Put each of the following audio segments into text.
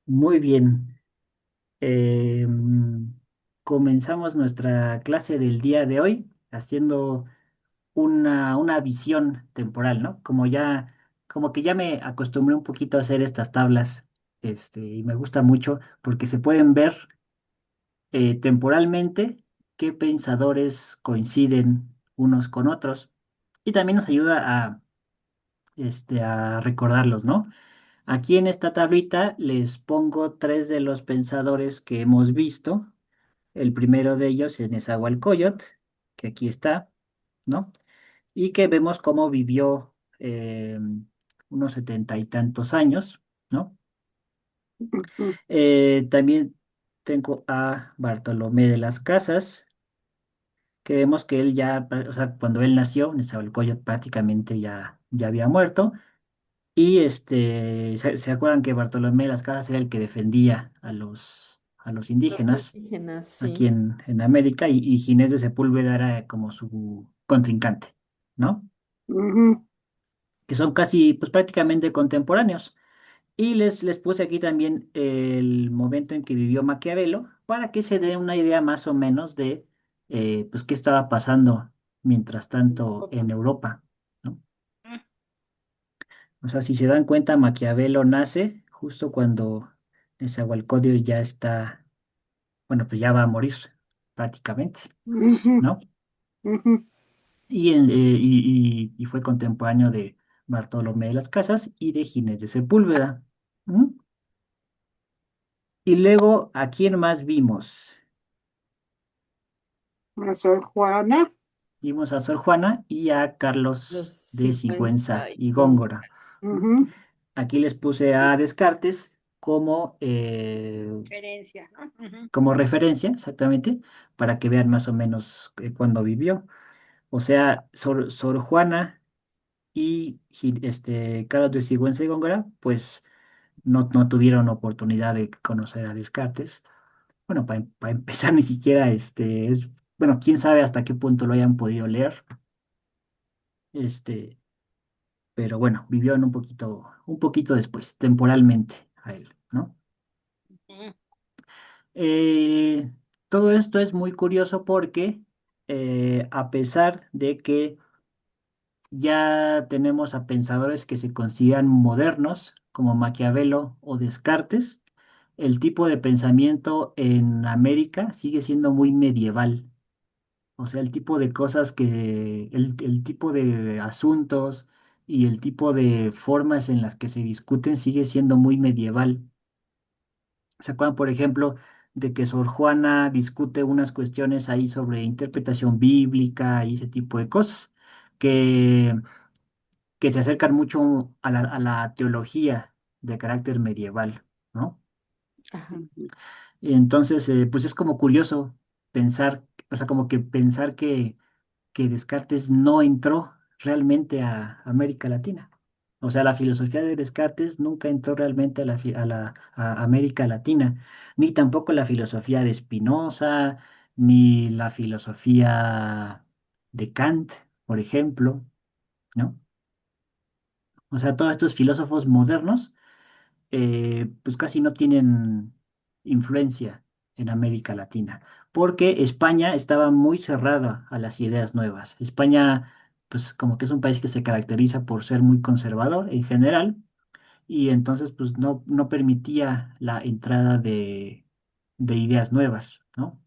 Muy bien. Eh, mm, Comenzamos nuestra clase del día de hoy haciendo una visión temporal, ¿no? Como que ya me acostumbré un poquito a hacer estas tablas, y me gusta mucho porque se pueden ver temporalmente qué pensadores coinciden unos con otros y también nos ayuda a recordarlos, ¿no? Aquí en esta tablita les pongo tres de los pensadores que hemos visto. El primero de ellos es Nezahualcóyotl, que aquí está, ¿no? Y que vemos cómo vivió unos setenta y tantos años, ¿no? Ujú. También tengo a Bartolomé de las Casas, que vemos que él ya, o sea, cuando él nació, Nezahualcóyotl prácticamente ya había muerto. Y ¿se acuerdan que Bartolomé de las Casas era el que defendía a los Los indígenas indígenas, aquí sí. en América y Ginés de Sepúlveda era como su contrincante, ¿no? Ujú. Que son casi, pues prácticamente contemporáneos. Y les puse aquí también el momento en que vivió Maquiavelo para que se den una idea más o menos de, pues, qué estaba pasando mientras tanto Opa. en Europa, ¿no? O sea, si se dan cuenta, Maquiavelo nace justo cuando Nezahualcóyotl ya está, bueno, pues ya va a morir prácticamente, Ujú, ¿no? ujú. Y fue contemporáneo de Bartolomé de las Casas y de Ginés de Sepúlveda. ¿Mm? Y luego, ¿a quién más vimos? A Sor Juana, Vimos a Sor Juana y a los Carlos de Sigüenza Sigüenza y y con... Góngora. ¿Mm? Ujú. Aquí les puse a Descartes como, Referencia, ¿no? Ujú. como referencia, exactamente, para que vean más o menos cuándo vivió. O sea, Sor Juana y Carlos de Sigüenza y Góngora, pues no tuvieron oportunidad de conocer a Descartes. Bueno, para empezar, ni siquiera bueno, quién sabe hasta qué punto lo hayan podido leer, este, pero bueno, vivió en un poquito después, temporalmente a él, ¿no? Ujú. Eh, Todo esto es muy curioso porque a pesar de que ya tenemos a pensadores que se consideran modernos, como Maquiavelo o Descartes, el tipo de pensamiento en América sigue siendo muy medieval. O sea, el tipo de cosas el tipo de asuntos y el tipo de formas en las que se discuten sigue siendo muy medieval. ¿Se acuerdan, por ejemplo, de que Sor Juana discute unas cuestiones ahí sobre interpretación bíblica y ese tipo de cosas? Que que se acercan mucho a a la teología de carácter medieval, ¿no? Ajá. Entonces, pues es como curioso pensar, o sea, como que pensar que Descartes no entró realmente a América Latina. O sea, la filosofía de Descartes nunca entró realmente a América Latina, ni tampoco la filosofía de Spinoza, ni la filosofía de Kant, por ejemplo, ¿no? O sea, todos estos filósofos modernos pues casi no tienen influencia en América Latina, porque España estaba muy cerrada a las ideas nuevas. España, pues como que es un país que se caracteriza por ser muy conservador en general, y entonces pues no permitía la entrada de ideas nuevas, ¿no?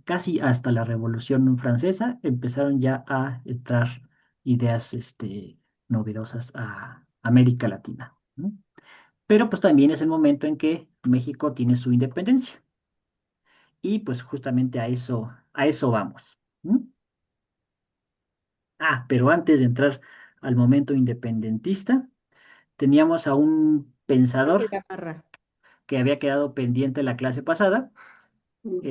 Casi hasta la Revolución Francesa empezaron ya a entrar ideas novedosas a América Latina, ¿no? Pero pues también es el momento en que México tiene su independencia. Y pues justamente a eso vamos. ¿Mm? Ah, pero antes de entrar al momento independentista, teníamos a un Lope de pensador Gamarra. que había quedado pendiente la clase pasada, Ujú.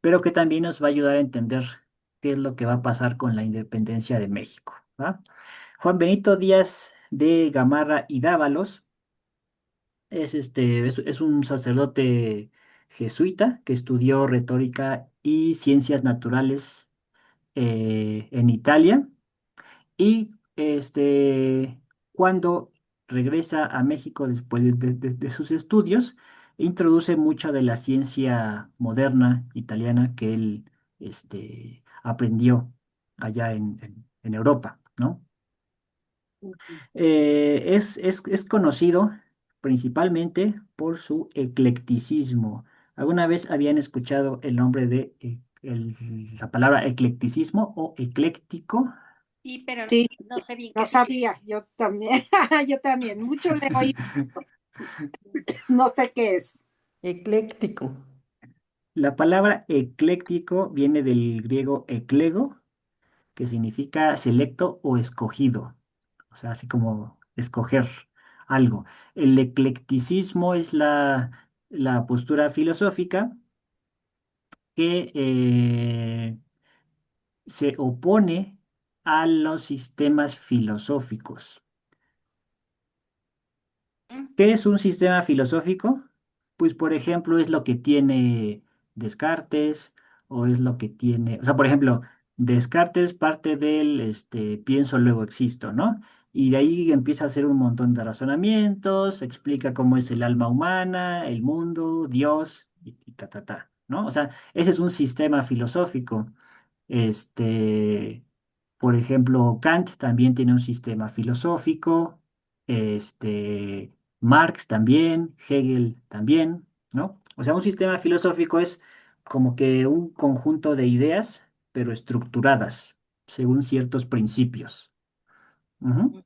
pero que también nos va a ayudar a entender qué es lo que va a pasar con la independencia de México, ¿va? Juan Benito Díaz de Gamarra y Dávalos es un sacerdote jesuita que estudió retórica y ciencias naturales en Italia. Y cuando regresa a México después de sus estudios e introduce mucha de la ciencia moderna italiana que él aprendió allá en Europa, ¿no? Es conocido principalmente por su eclecticismo. ¿Alguna vez habían escuchado el nombre de la palabra eclecticismo o ecléctico? Sí, pero Sí, no sé bien no qué significa. sabía, yo también, yo también, mucho le oí, no sé qué es. Ecléctico. La palabra ecléctico viene del griego eklego, que significa selecto o escogido, o sea, así como escoger algo. El eclecticismo es la postura filosófica que se opone a los sistemas filosóficos. Mm. ¿Qué es un sistema filosófico? Pues, por ejemplo, es lo que tiene Descartes o es lo que tiene, o sea, por ejemplo, Descartes parte del pienso, luego existo, ¿no? Y de ahí empieza a hacer un montón de razonamientos, explica cómo es el alma humana, el mundo, Dios y ta, ta, ta, ¿no? O sea, ese es un sistema filosófico. Este, por ejemplo, Kant también tiene un sistema filosófico, Marx también, Hegel también, ¿no? O sea, un sistema filosófico es como que un conjunto de ideas, pero estructuradas según ciertos principios. Ujú.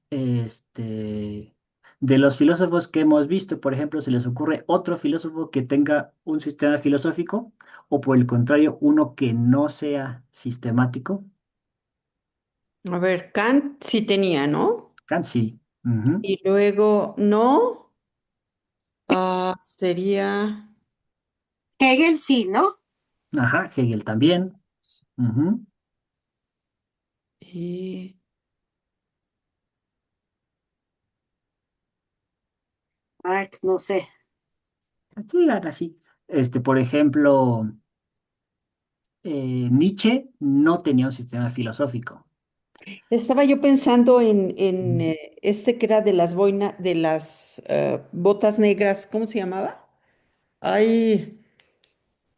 Este, de los filósofos que hemos visto, por ejemplo, ¿se les ocurre otro filósofo que tenga un sistema filosófico o por el contrario, uno que no sea sistemático? A ver, Kant sí tenía, ¿no? Kant sí. Ujú. Y luego, no, sería, Hegel sí, ¿no? Ajá, Hegel también. Ujú. y, Ay, no sé. Sí, ahora sí. Por ejemplo, Nietzsche no tenía un sistema filosófico. estaba yo pensando en Mm. este que era de las de las botas negras, ¿cómo se llamaba? Ay,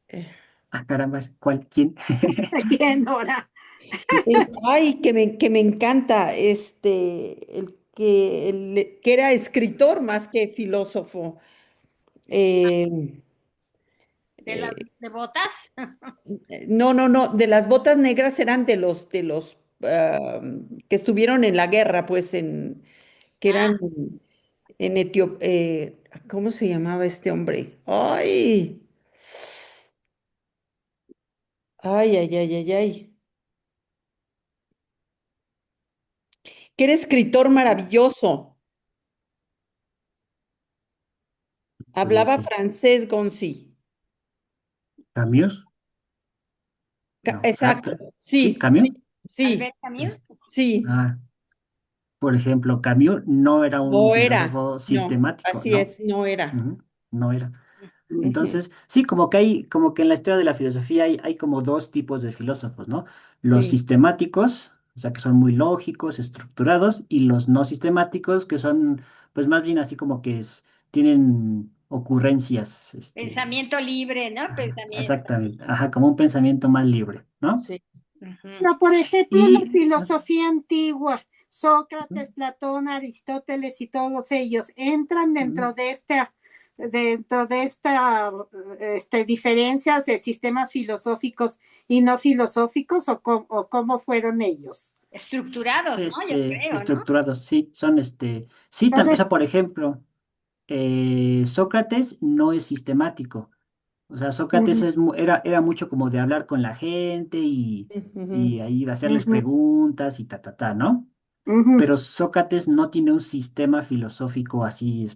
eh, Ah, caramba, ¿cuál? ¿Quién? Bien, ahora. ay, que me encanta, el que era escritor más que filósofo. Eh, ¿De las eh, de botas? no, no, no, de las botas negras eran de los que estuvieron en la guerra, pues, que eran Ah, en Etiopía. ¿Cómo se llamaba este hombre? Ay, ay, ay, ay, ay, ay. Que era escritor maravilloso. Podría Hablaba ser. francés, Gonzi. ¿Camus? No. Ah, Exacto, ¿sí? sí, ¿Camus? sí, sí, Albert Camus. Es- sí. ah, por ejemplo, Camus no era un No era, filósofo no, sistemático, así no. es, no era. Ujú. No era. Ujú, Entonces, sí, como que en la historia de la filosofía hay como dos tipos de filósofos, ¿no? Los sí. sistemáticos, o sea, que son muy lógicos, estructurados, y los no sistemáticos, que son, pues más bien así como que tienen ocurrencias, Pensamiento libre, ¿no? ajá, Pensamiento. exactamente, ajá, como un pensamiento más libre, ¿no? Sí. Ujú. No, por ejemplo, la Y, filosofía antigua, Sócrates, Platón, Aristóteles y todos ellos, ¿entran ujú, dentro de diferencias de sistemas filosóficos y no filosóficos o cómo fueron ellos? Estructurados, ¿no? Yo creo, ¿no? estructurados, sí, son sí, o ¿Sabes? sea, por ejemplo, Sócrates no es sistemático. O sea, Sócrates Ujú, era mucho como de hablar con la gente y Ujú, ahí de hacerles ujú, preguntas y ta, ta, ta, ¿no? ujú, Pero Sócrates no tiene un sistema filosófico así,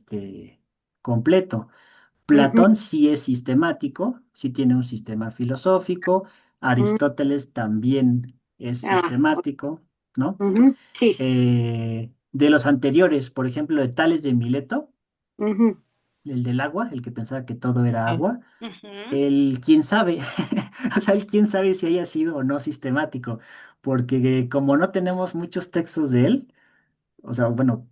completo. ujú, Platón sí es sistemático, sí tiene un sistema filosófico. ujú. Aristóteles también es Ah, sistemático, ¿no? ujú, sí. De los anteriores, por ejemplo, de Tales de Mileto, Ujú, el del agua, el que pensaba que todo era ah, agua. Ujú. El quién sabe, o sea, el quién sabe si haya sido o no sistemático, porque como no tenemos muchos textos de él, o sea, bueno,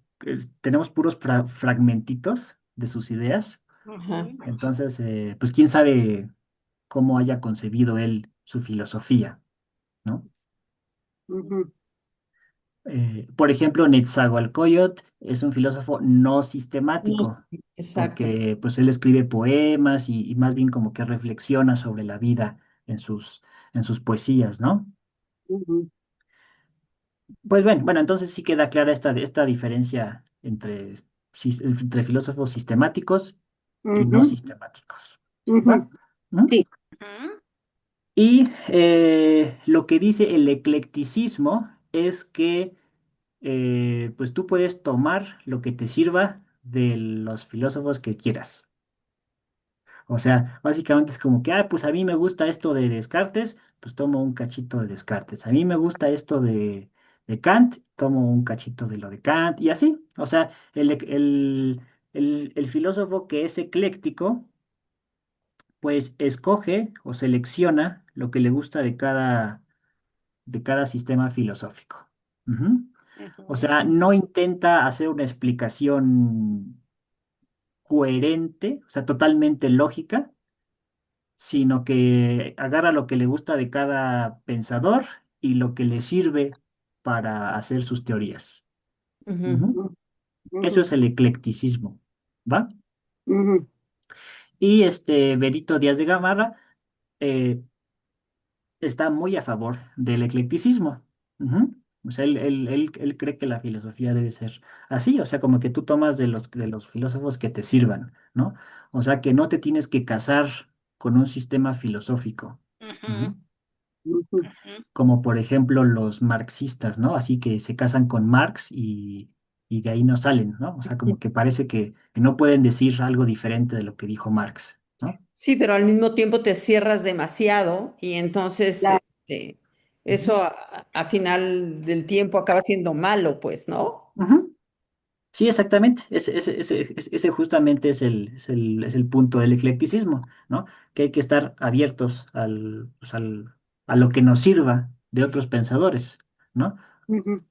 tenemos puros fragmentitos de sus ideas. Ajá. Ujú. Entonces, pues quién sabe cómo haya concebido él su filosofía, ¿no? Ujú. Por ejemplo, Netzahualcóyotl es un filósofo no No, sistemático, exacto. porque pues él escribe poemas y más bien como que reflexiona sobre la vida en sus poesías, ¿no? Ujú. Pues bueno, entonces sí queda clara esta diferencia entre filósofos sistemáticos y no Ujú. sistemáticos, Ujú. ¿va? ¿Mm? Sí. Ujú. Y lo que dice el eclecticismo es que pues tú puedes tomar lo que te sirva de los filósofos que quieras. O sea, básicamente es como que, pues a mí me gusta esto de Descartes, pues tomo un cachito de Descartes. A mí me gusta esto de Kant, tomo un cachito de lo de Kant y así. O sea, el filósofo que es ecléctico, pues escoge o selecciona lo que le gusta de cada sistema filosófico. Ujú. O Ujú. sea, no intenta hacer una explicación coherente, o sea, totalmente lógica, sino que agarra lo que le gusta de cada pensador y lo que le sirve para hacer sus teorías. Ujú. Ujú. Eso Ujú. es el eclecticismo, ¿va? Ujú. Y Benito Díaz de Gamarra eh, está muy a favor del eclecticismo. Ujú. O sea, él cree que la filosofía debe ser así, o sea, como que tú tomas de los filósofos que te sirvan, ¿no? O sea, que no te tienes que casar con un sistema filosófico. Ujú. Ujú. Ujú. Ujú. Como por ejemplo los marxistas, ¿no? Así que se casan con Marx y de ahí no salen, ¿no? O sea, como que parece que no pueden decir algo diferente de lo que dijo Marx, ¿no? Sí, pero al mismo tiempo te cierras demasiado y entonces Claro. Ujú. eso a final del tiempo acaba siendo malo, pues, ¿no? Ujú. Sí, exactamente. Ese justamente es el punto del eclecticismo, ¿no? Que hay que estar abiertos a lo que nos sirva de otros pensadores, ¿no? Ujú.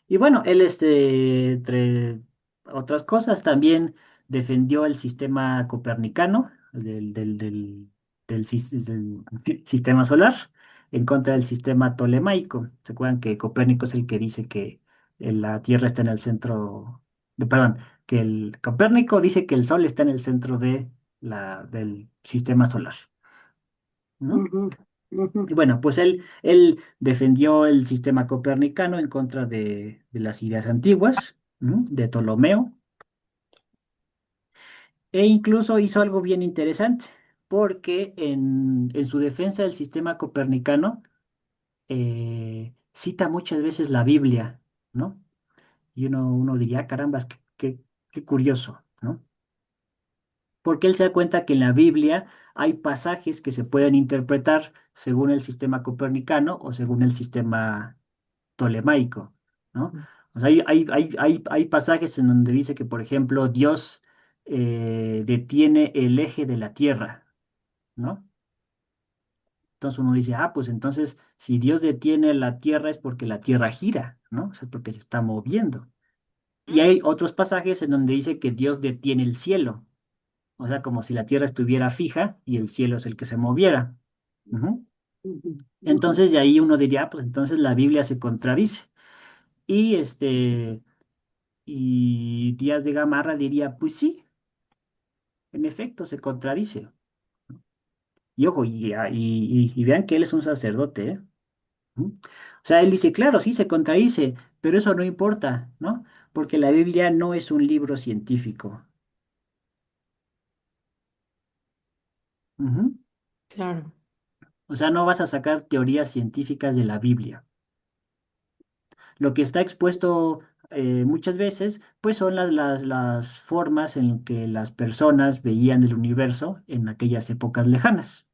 Y bueno, él, entre otras cosas, también defendió el sistema copernicano, del sistema solar, en contra del sistema tolemaico. ¿Se acuerdan que Copérnico es el que dice que la Tierra está en el centro, perdón, que el Copérnico dice que el Sol está en el centro del sistema solar, ¿no? Ujú. Ujú. Y bueno, pues él defendió el sistema copernicano en contra de las ideas antiguas, ¿no? De Ptolomeo, e incluso hizo algo bien interesante, porque en su defensa del sistema copernicano cita muchas veces la Biblia, ¿no? Y uno diría, "Ah, carambas, qué curioso, ¿no? Porque él se da cuenta que en la Biblia hay pasajes que se pueden interpretar según el sistema copernicano o según el sistema tolemaico, ¿no? O sea, hay pasajes en donde dice que, por ejemplo, Dios detiene el eje de la tierra, ¿no? Entonces uno dice, pues entonces, si Dios detiene la tierra es porque la tierra gira, ¿no? O sea, porque se está moviendo. Y hay otros pasajes en donde dice que Dios detiene el cielo, o sea, como si la tierra estuviera fija y el cielo es el que se moviera. Ujú. Ujú. Ujú. Entonces de ahí uno diría, pues entonces la Biblia se contradice. Y Y Díaz de Gamarra diría, pues sí, en efecto, se contradice. Y ojo, y vean que él es un sacerdote, ¿eh? ¿Mm? O sea, él dice, claro, sí, se contradice, pero eso no importa, ¿no? Porque la Biblia no es un libro científico. Ujú. Claro. O sea, no vas a sacar teorías científicas de la Biblia. Lo que está expuesto muchas veces, pues son las formas en que las personas veían el universo en aquellas épocas lejanas.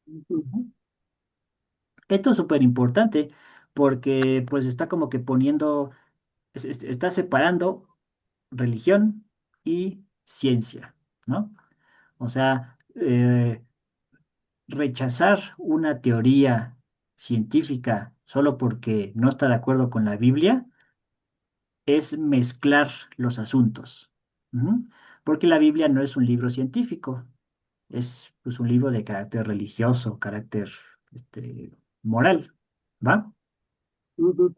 Ujú. Ujú. Esto es súper importante porque pues está como que poniendo, está separando religión y ciencia, ¿no? O sea, rechazar una teoría científica solo porque no está de acuerdo con la Biblia es mezclar los asuntos. Ujú. Porque la Biblia no es un libro científico, es pues, un libro de carácter religioso, carácter moral, ¿va? Ujú.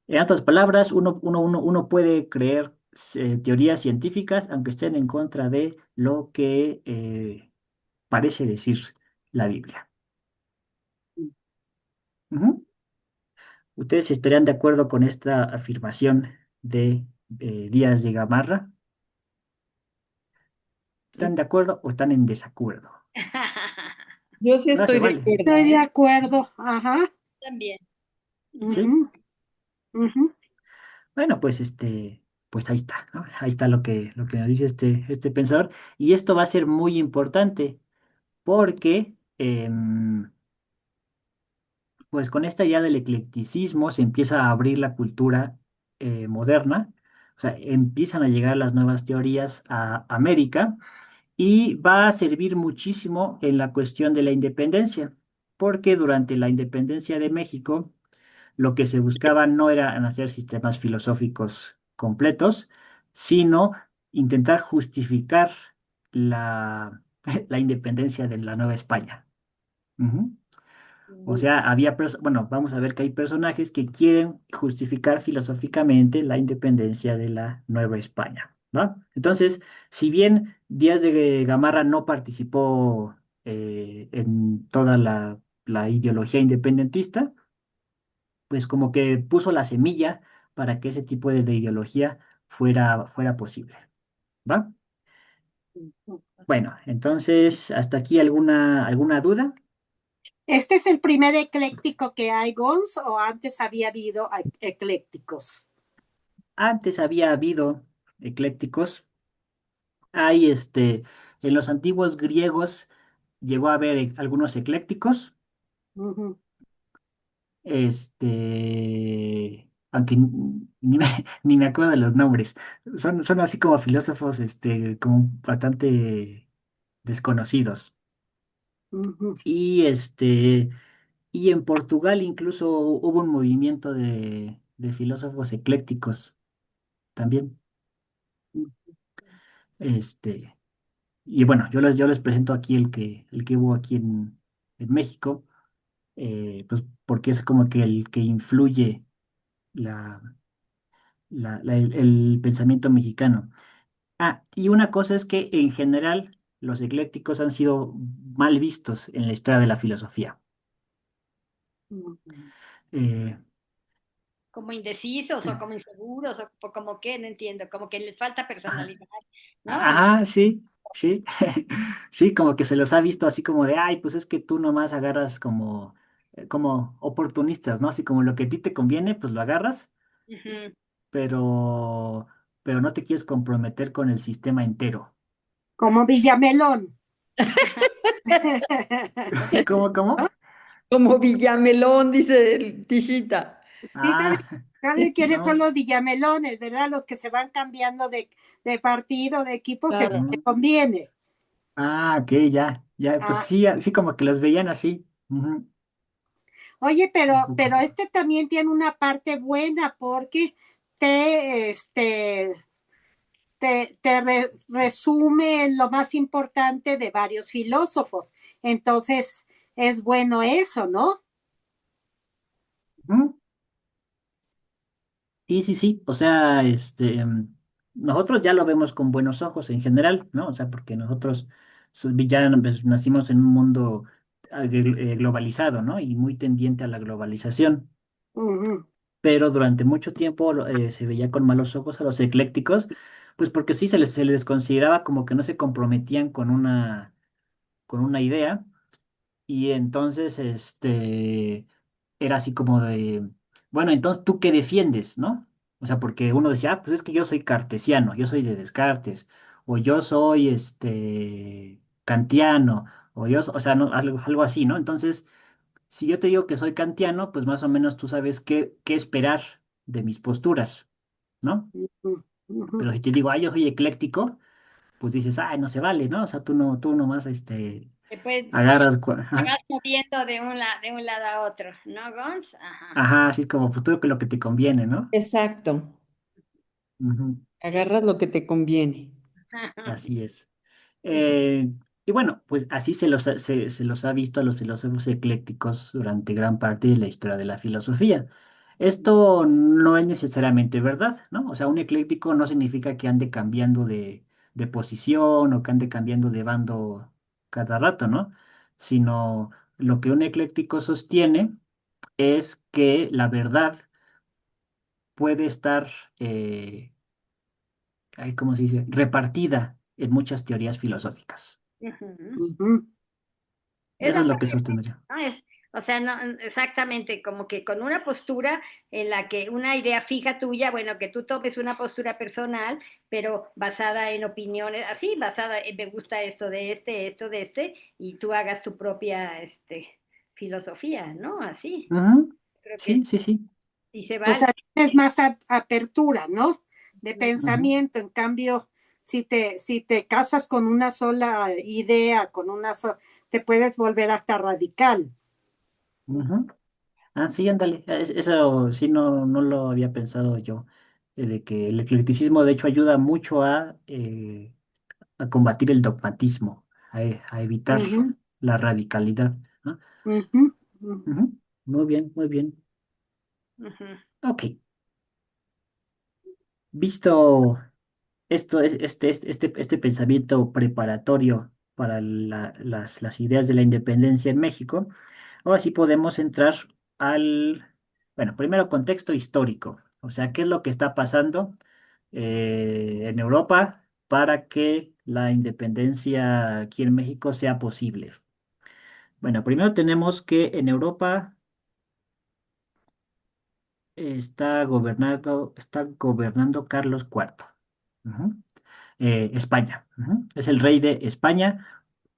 En otras palabras, uno puede creer teorías científicas aunque estén en contra de lo que parece decir la Biblia. Ujú. ¿Ustedes estarían de acuerdo con esta afirmación de Díaz de Gamarra? ¿Están de acuerdo o están en desacuerdo? Yo sí No se estoy de vale, acuerdo, Estoy de ¿eh? acuerdo. Ajá. También. ¿sí? Ujú, ujú. Bueno, pues pues ahí está, ¿no? Ahí está lo que nos dice este pensador. Y esto va a ser muy importante porque, pues con esta idea del eclecticismo se empieza a abrir la cultura moderna, o sea, empiezan a llegar las nuevas teorías a América y va a servir muchísimo en la cuestión de la independencia, porque durante la independencia de México, lo que se buscaba no era hacer sistemas filosóficos completos, sino intentar justificar la, la independencia de la Nueva España. Ujú. O Ujú. sea, bueno, vamos a ver que hay personajes que quieren justificar filosóficamente la independencia de la Nueva España, ¿va? Entonces, si bien Díaz de Gamarra no participó en toda la ideología independentista, pues como que puso la semilla para que ese tipo de ideología fuera posible, ¿va? Bueno, entonces, ¿hasta aquí alguna duda? ¿Este es el primer ecléctico que hay, Gons, o antes había habido eclécticos? Antes había habido eclécticos. Hay en los antiguos griegos llegó a haber algunos eclécticos, Ujú, aunque ni me acuerdo de los nombres. Son así como filósofos, como bastante desconocidos. ujú, Y y en Portugal incluso hubo un movimiento de filósofos eclécticos también. Este, y bueno, yo les presento aquí el que hubo aquí en México, pues porque es como que el que influye la, el pensamiento mexicano. Ah, y una cosa es que en general los eclécticos han sido mal vistos en la historia de la filosofía. ujú. Eh, Como indecisos o como inseguros o como qué, no entiendo, como que les falta ajá, personalidad, ¿no? ajá, sí, sí, sí, como que se los ha visto así como de, ay, pues es que tú nomás agarras como oportunistas, ¿no? Así como lo que a ti te conviene, pues lo agarras, Ujú. pero, pero no te quieres comprometer con el sistema entero. Como Villamelón. ¿Cómo? Como Villamelón, dice el Tishita. Sí, Ah, sabe quiénes son no. los Villamelones, ¿verdad? Los que se van cambiando de partido, de equipo, según Claro. te Ujú. conviene. Ah, ok, ya, ya, pues Ah, sí, así como que los veían así. Ujú. oye, Un poco. pero este también tiene una parte buena porque te, este, resume lo más importante de varios filósofos. Entonces, es bueno eso, ¿no? Ujú. Sí, sí, sí, o sea, nosotros ya lo vemos con buenos ojos en general, ¿no? O sea, porque nosotros ya pues, nacimos en un mundo globalizado, ¿no? Y muy tendiente a la globalización. Ujú, Pero durante mucho tiempo se veía con malos ojos a los eclécticos, pues porque sí se les consideraba como que no se comprometían con una idea. Y entonces, era así como de, bueno, entonces, ¿tú qué defiendes, no? O sea, porque uno decía, ah, pues es que yo soy cartesiano, yo soy de Descartes, o yo soy, kantiano, o sea, no, algo así, ¿no? Entonces, si yo te digo que soy kantiano, pues más o menos tú sabes qué esperar de mis posturas, ¿no? ujú, ujú. Pero si te digo, ah, yo soy ecléctico, pues dices, ay, no se vale, ¿no? O sea, tú no, tú nomás, Después Agarras, te ajá, vas moviendo de un lado a otro, ¿no, Gons? Ajá. ajá, así como futuro que lo que te conviene, ¿no? Exacto. Ujú, Agarras lo que te conviene. así es. Eh, y bueno, pues así se los ha visto a los filósofos eclécticos durante gran parte de la historia de la filosofía. Esto no es necesariamente verdad, ¿no? O sea, un ecléctico no significa que ande cambiando de posición o que ande cambiando de bando cada rato, ¿no? Sino lo que un ecléctico sostiene es que la verdad puede estar, ¿cómo se dice?, repartida en muchas teorías filosóficas. Ujú. Ujú, Eso Esa es lo que parte, sostendría. ¿no? O sea, no, exactamente, como que con una postura en la que una idea fija tuya, bueno, que tú tomes una postura personal, pero basada en opiniones, así, basada en me gusta esto de este, y tú hagas tu propia, filosofía, ¿no? Así. Ujú. Creo que Sí, sí, sí. sí se o vale. sea, tienes más apertura, ¿no? De Ujú, pensamiento. En cambio, si te casas con una sola idea, te puedes volver hasta radical. ujú. Ah, sí, ándale. Eso sí no lo había pensado yo. De que el eclecticismo de hecho ayuda mucho a combatir el dogmatismo, a evitar Ujú, la radicalidad, ¿no? ujú, ujú, Ujú. Muy bien, muy bien. Ujú. Ok. Visto este pensamiento preparatorio para las ideas de la independencia en México, ahora sí podemos entrar bueno, primero contexto histórico, o sea, qué es lo que está pasando en Europa para que la independencia aquí en México sea posible. Bueno, primero tenemos que en Europa está gobernando Carlos IV. Ujú. España. Ujú. Es el rey de España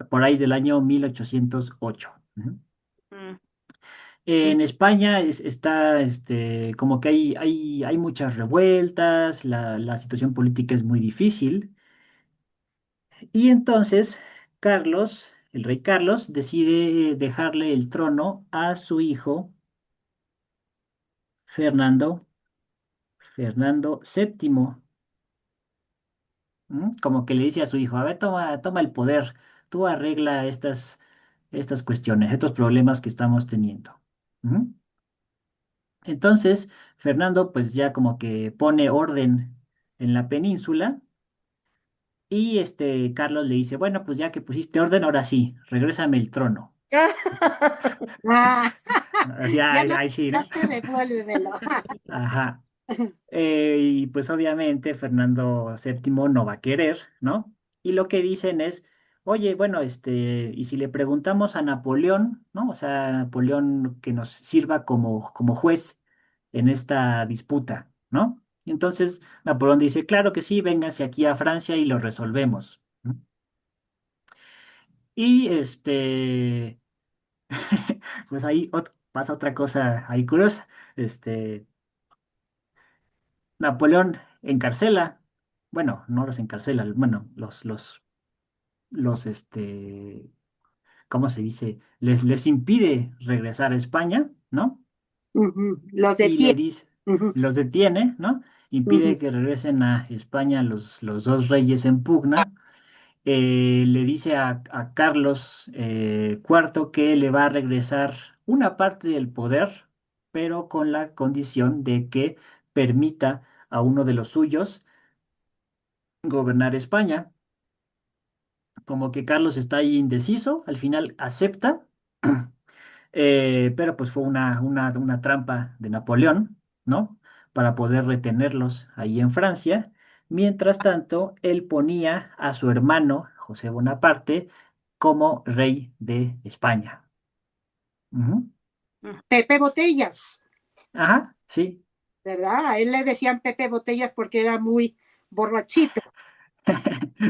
por ahí del año 1808. Ujú. Ujú. ujú, En España está como que hay muchas revueltas, la situación política es muy difícil y entonces el rey Carlos, decide dejarle el trono a su hijo Fernando, Fernando VII. Como que le dice a su hijo, a ver, toma el poder, tú arregla estas cuestiones, estos problemas que estamos teniendo. Ujú. Entonces, Fernando pues ya como que pone orden en la península y Carlos le dice, bueno, pues ya que pusiste orden, ahora sí, regrésame el trono. Ah, Así, ya me ahí sí, ¿no? hablaste, devuélvemelo. Ajá. Y pues obviamente Fernando VII no va a querer, ¿no? Y lo que dicen es, oye, bueno, y si le preguntamos a Napoleón, ¿no? O sea, Napoleón que nos sirva como juez en esta disputa, ¿no? Y entonces Napoleón dice, claro que sí, vénganse aquí a Francia y lo resolvemos, ¿no? Y pues ahí pasa otra cosa ahí curiosa. Napoleón encarcela, bueno, no los encarcela, bueno, los, ¿cómo se dice? Les impide regresar a España, ¿no? Ujú, los Y le detiene. dice, Ujú, los detiene, ¿no? ujú, Impide que regresen a España los dos reyes en pugna. Le dice a Carlos IV que le va a regresar una parte del poder, pero con la condición de que permita a uno de los suyos gobernar España. Como que Carlos está ahí indeciso, al final acepta, pero pues fue una trampa de Napoleón, ¿no? Para poder retenerlos ahí en Francia. Mientras tanto, él ponía a su hermano, José Bonaparte, como rey de España. Ujú. Ujú. Pepe Botellas, Ajá, sí. ¿verdad? A él le decían Pepe Botellas porque era muy borrachito.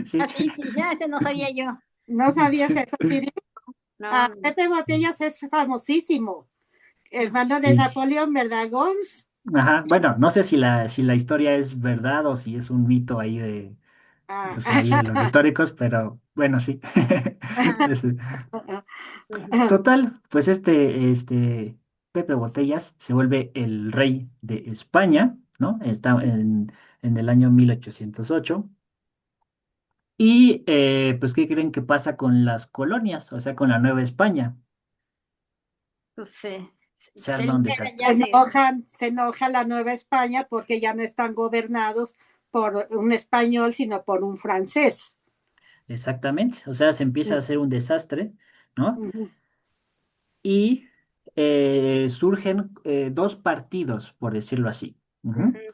Sí. Ah, sí, sí, ya, ese no sabía yo. ¿No sabías eso, Siri? No, Ah, no. Pepe Botellas es famosísimo, hermano de Sí. Napoleón, ¿verdad, Gons? Ajá. Bueno, no sé si la historia es verdad o si es un mito ahí de, Ah, pues ahí de los históricos, pero Bueno, sí. Ajá, Ese. ujú. Total, pues Pepe Botellas se vuelve el rey de España, ¿no? Está en el año 1808. Y pues, ¿qué creen que pasa con las colonias? O sea, con la Nueva España. Pues Se se arma un enteran desastre. ya de... Se enoja la Nueva España porque ya no están gobernados por un español, sino por un francés. Exactamente. O sea, se empieza a hacer un desastre, ¿no? Ujú, Y surgen dos partidos, por decirlo así. Ujú. Ujú,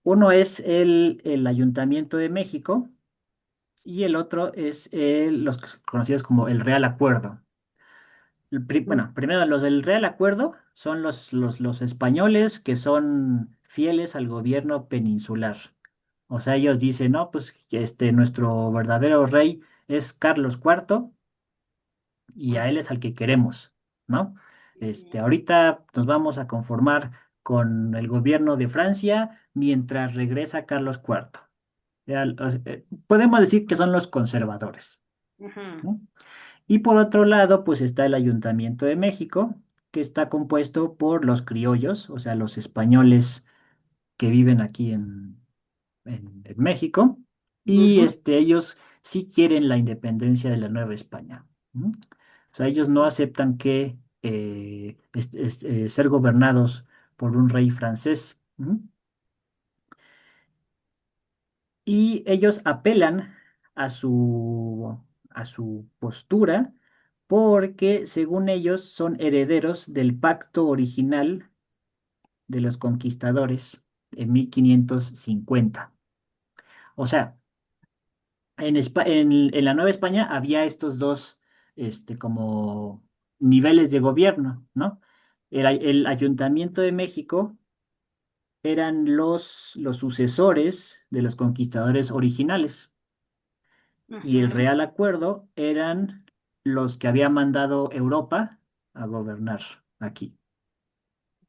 Uno es el Ayuntamiento de México y el otro es los conocidos como el Real Acuerdo. ujú, Bueno, primero los del Real Acuerdo son los españoles que son fieles al gobierno peninsular. O sea, ellos dicen, no, pues que nuestro verdadero rey es Carlos IV y a él es al que queremos, ¿no? ujú, Ahorita nos vamos a conformar con el gobierno de Francia mientras regresa Carlos IV. Ya, podemos decir que son los conservadores, ujú, ¿no? Y por otro lado, pues está el Ayuntamiento de México, que está compuesto por los criollos, o sea, los españoles que viven aquí en México, y ujú, ellos sí quieren la independencia de la Nueva España. ¿No? O sea, ellos no aceptan que ser gobernados por un rey francés. ¿No? Y ellos apelan a a su postura porque, según ellos, son herederos del pacto original de los conquistadores en 1550. O sea, en la Nueva España había estos dos, como niveles de gobierno, ¿no? El Ayuntamiento de México eran los sucesores de los conquistadores originales y el ujú. Real Acuerdo eran los que había mandado Europa a gobernar aquí.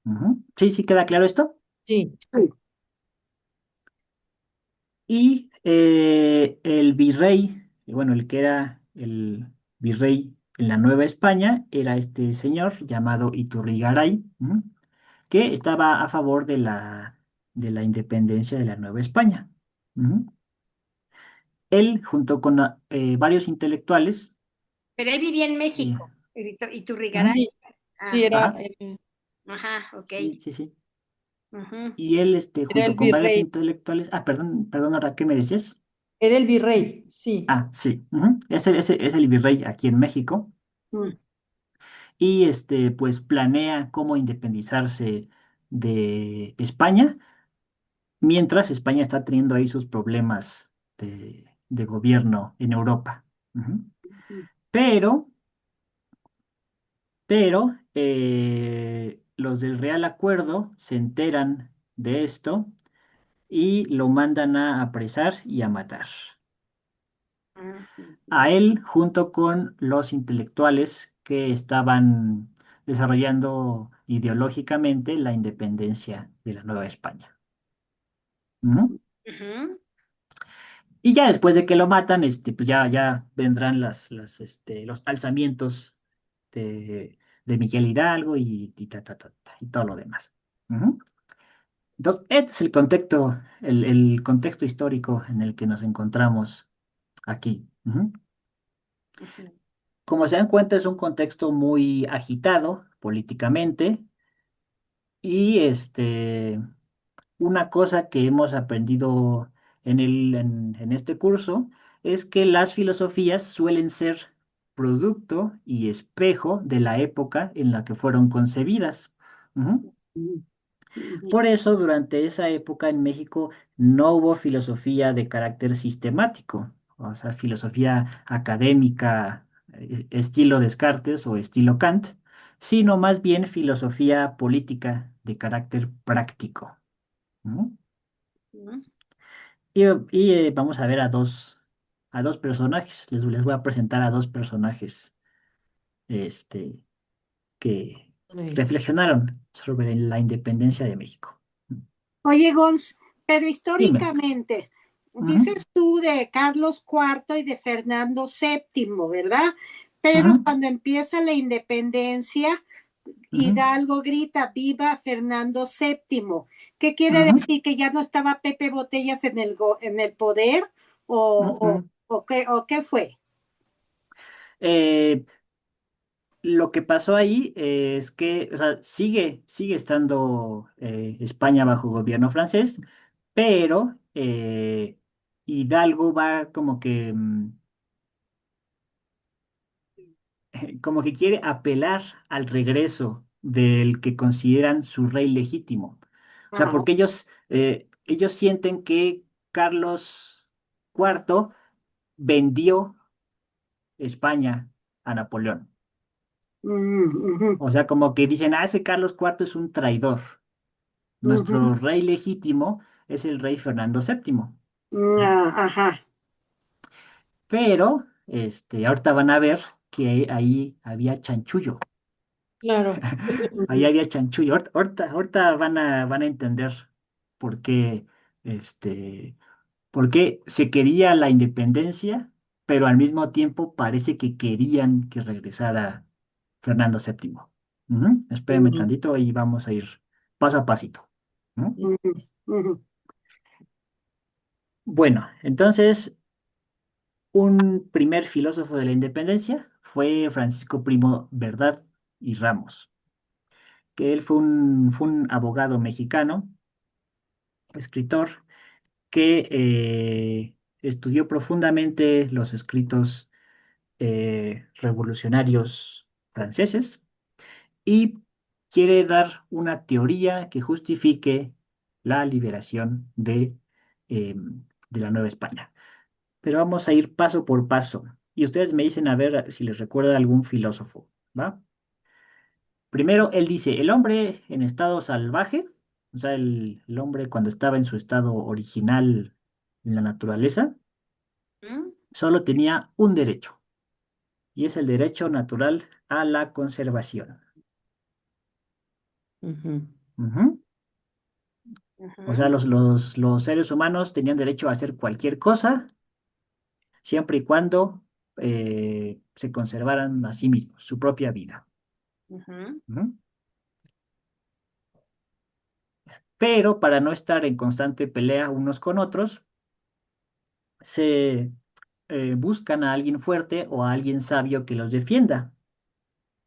Ujú. Sí, sí, queda claro esto. Sí. sí, Y el virrey, bueno, el que era el virrey en la Nueva España, era este señor llamado Iturrigaray, ujú, que estaba a favor de la independencia de la Nueva España. Ujú. Él, junto con varios intelectuales, Pero él vivía en eh, México, y tu ujú, Rigaray. Sí, sí, Ah, ajá, ajá, ok. sí, sí, sí. Ujú. Y él, era junto el con varios virrey, intelectuales, perdón, perdón, ahora, ¿qué me decías? era el virrey, sí. Ah, sí, ujú, es el virrey aquí en México. mm, Y pues planea cómo independizarse de España, mientras España está teniendo ahí sus problemas de gobierno en Europa. Ujú. mm. Pero, los del Real Acuerdo se enteran de esto y lo mandan a apresar y a matar. Ah, A ujú. él junto con los intelectuales que estaban desarrollando ideológicamente la independencia de la Nueva España. Ujú. Ujú, Y ya después de que lo matan, pues ya vendrán los alzamientos de Miguel Hidalgo y todo lo demás. Ujú. Entonces, este es el contexto histórico en el que nos encontramos aquí. Ujú. ujú, Como se dan cuenta, es un contexto muy agitado políticamente y una cosa que hemos aprendido en este curso es que las filosofías suelen ser producto y espejo de la época en la que fueron concebidas. Ujú. mm, mm, Por eso, durante esa época en México no hubo filosofía de carácter sistemático, o sea, filosofía académica, estilo Descartes o estilo Kant, sino más bien filosofía política de carácter práctico. ¿No? ujú. Vamos a ver a dos personajes. Les voy a presentar a dos personajes este, que Sí. reflexionaron sobre la independencia de México. Oye, Gons, pero Dime. históricamente, Ujú, dices tú de Carlos IV y de Fernando VII, ¿verdad? Pero ujú, cuando empieza la independencia, ujú, Hidalgo grita, viva Fernando VII. ¿Qué quiere ujú, decir? ¿Que ya no estaba Pepe Botellas en el poder? ujú. O qué fue? Eh, lo que pasó ahí es que, o sea, sigue estando España bajo gobierno francés, pero Hidalgo va como que quiere apelar al regreso del que consideran su rey legítimo. O sea, Ah, porque ellos sienten que Carlos IV vendió España a Napoleón. ujú, O sea, como que dicen, ese Carlos IV es un traidor. ujú, Nuestro rey legítimo es el rey Fernando VII. ajá. Pero, ahorita van a ver que ahí había chanchullo. Claro. Ahí había chanchullo. Ahorita van a entender por qué, este, por qué se quería la independencia, pero al mismo tiempo parece que querían que regresara Fernando VII. Ujú. Espérenme Ujú, tantito y vamos a ir paso a pasito. ¿No? ujú, ujú, Bueno, entonces, un primer filósofo de la independencia fue Francisco Primo Verdad y Ramos, que él fue un abogado mexicano, escritor, que estudió profundamente los escritos revolucionarios franceses y quiere dar una teoría que justifique la liberación de la Nueva España. Pero vamos a ir paso por paso. Y ustedes me dicen a ver si les recuerda algún filósofo, ¿va? Primero, él dice, el hombre en estado salvaje, o sea, el hombre cuando estaba en su estado original en la naturaleza, ¿Mm? solo tenía un derecho, y es el derecho natural a la conservación. Ujú. Ujú. O sea, Ujú, los seres humanos tenían derecho a hacer cualquier cosa, siempre y cuando se conservaran a sí mismos, su propia vida. ujú, Ujú. Pero para no estar en constante pelea unos con otros, se buscan a alguien fuerte o a alguien sabio que los defienda.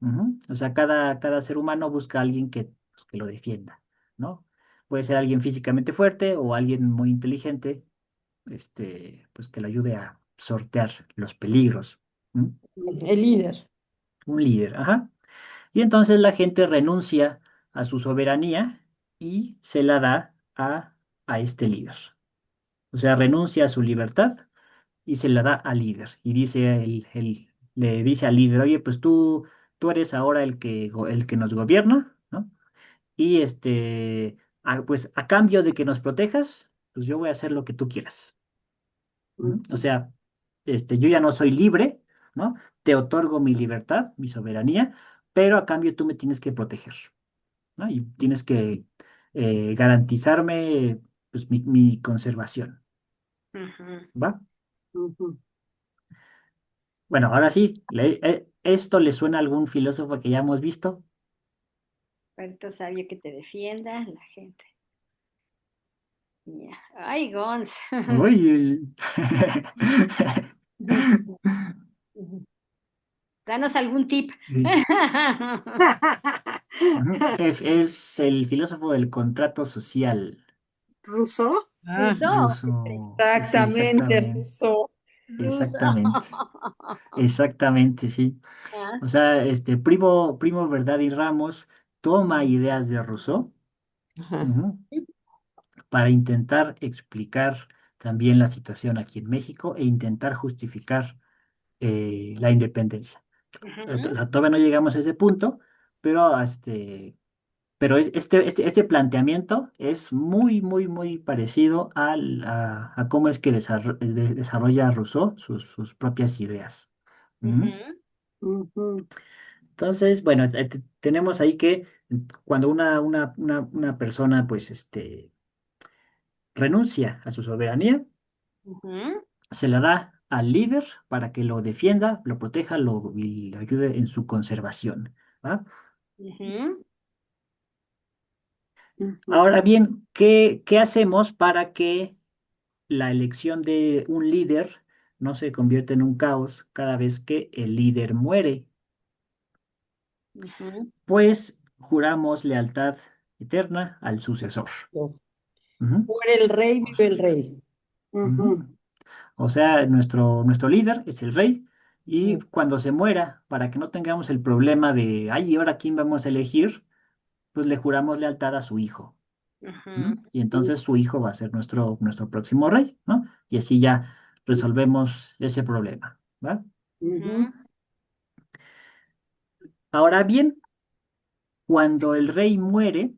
Ujú. O sea, cada ser humano busca a alguien que lo defienda, ¿no? Puede ser alguien físicamente fuerte o alguien muy inteligente, pues que lo ayude a sortear los peligros. ¿Mm? El líder. Un líder, ajá. Y entonces la gente renuncia a su soberanía y se la da a este líder. O sea, renuncia a su libertad y se la da al líder. Y le dice al líder, oye, pues tú eres ahora el que nos gobierna, ¿no? Y pues a cambio de que nos protejas, pues yo voy a hacer lo que tú quieras. Ujú. O sea, yo ya no soy libre, ¿no? Te otorgo mi libertad, mi soberanía, pero a cambio tú me tienes que proteger, ¿no? Y tienes que garantizarme, pues, mi conservación, ujú. ¿va? ujú. Bueno, ahora sí, ¿esto le suena a algún filósofo que ya hemos visto? Puerto sabio que te defienda la gente. Ya. Ay, Gons. Uy. Ujú, ujú. Danos algún tip. Sí. Ujú. Es el filósofo del contrato social, ¿Rousseau? Ah, Ruso. ruso. Sí, exactamente, exactamente, Russo. Ruso. exactamente, exactamente, sí. Ah, O sea, Primo Verdad y Ramos toma ideas de Rousseau, Ajá. ujú, para intentar explicar también la situación aquí en México e intentar justificar la independencia. O ujú, sea, todavía no llegamos a ese punto, pero este planteamiento es muy, muy, muy parecido a cómo es que desarrolla Rousseau sus propias ideas. Ujú. ujú, Ujú, Entonces, bueno, tenemos ahí que cuando una persona pues renuncia a su soberanía, Ujú, Se la da al líder para que lo defienda, lo proteja, y lo ayude en su conservación, ¿va? ujú, ujú, Ahora bien, ¿qué hacemos para que la elección de un líder no se convierta en un caos cada vez que el líder muere? ujú, Pues juramos lealtad eterna al sucesor. Ujú. Muere el rey, vive el rey. Ujú. ujú, O sea, nuestro líder es el rey y Mm. cuando se muera, para que no tengamos el problema de, ay, ¿y ahora quién vamos a elegir? Pues le juramos lealtad a su hijo. ujú, ¿No? Y entonces su hijo va a ser nuestro próximo rey, ¿no? Y así ya resolvemos ese problema, ¿va? ujú, Ahora bien, cuando el rey muere,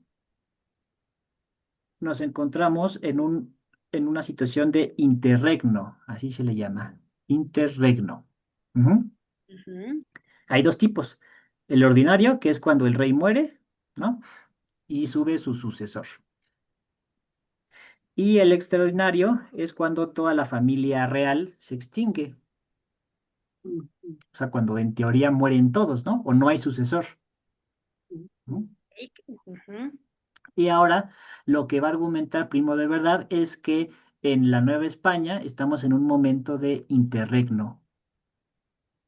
nos encontramos en una situación de interregno, así se le llama, interregno. Ujú. ujú, Hay dos tipos. El ordinario, que es cuando el rey muere, ¿no? Y sube su sucesor. Y el extraordinario es cuando toda la familia real se extingue. ujú, O sea, cuando en teoría mueren todos, ¿no? O no hay sucesor. ¿No? ujú, Y ahora lo que va a argumentar Primo de Verdad es que en la Nueva España estamos en un momento de interregno.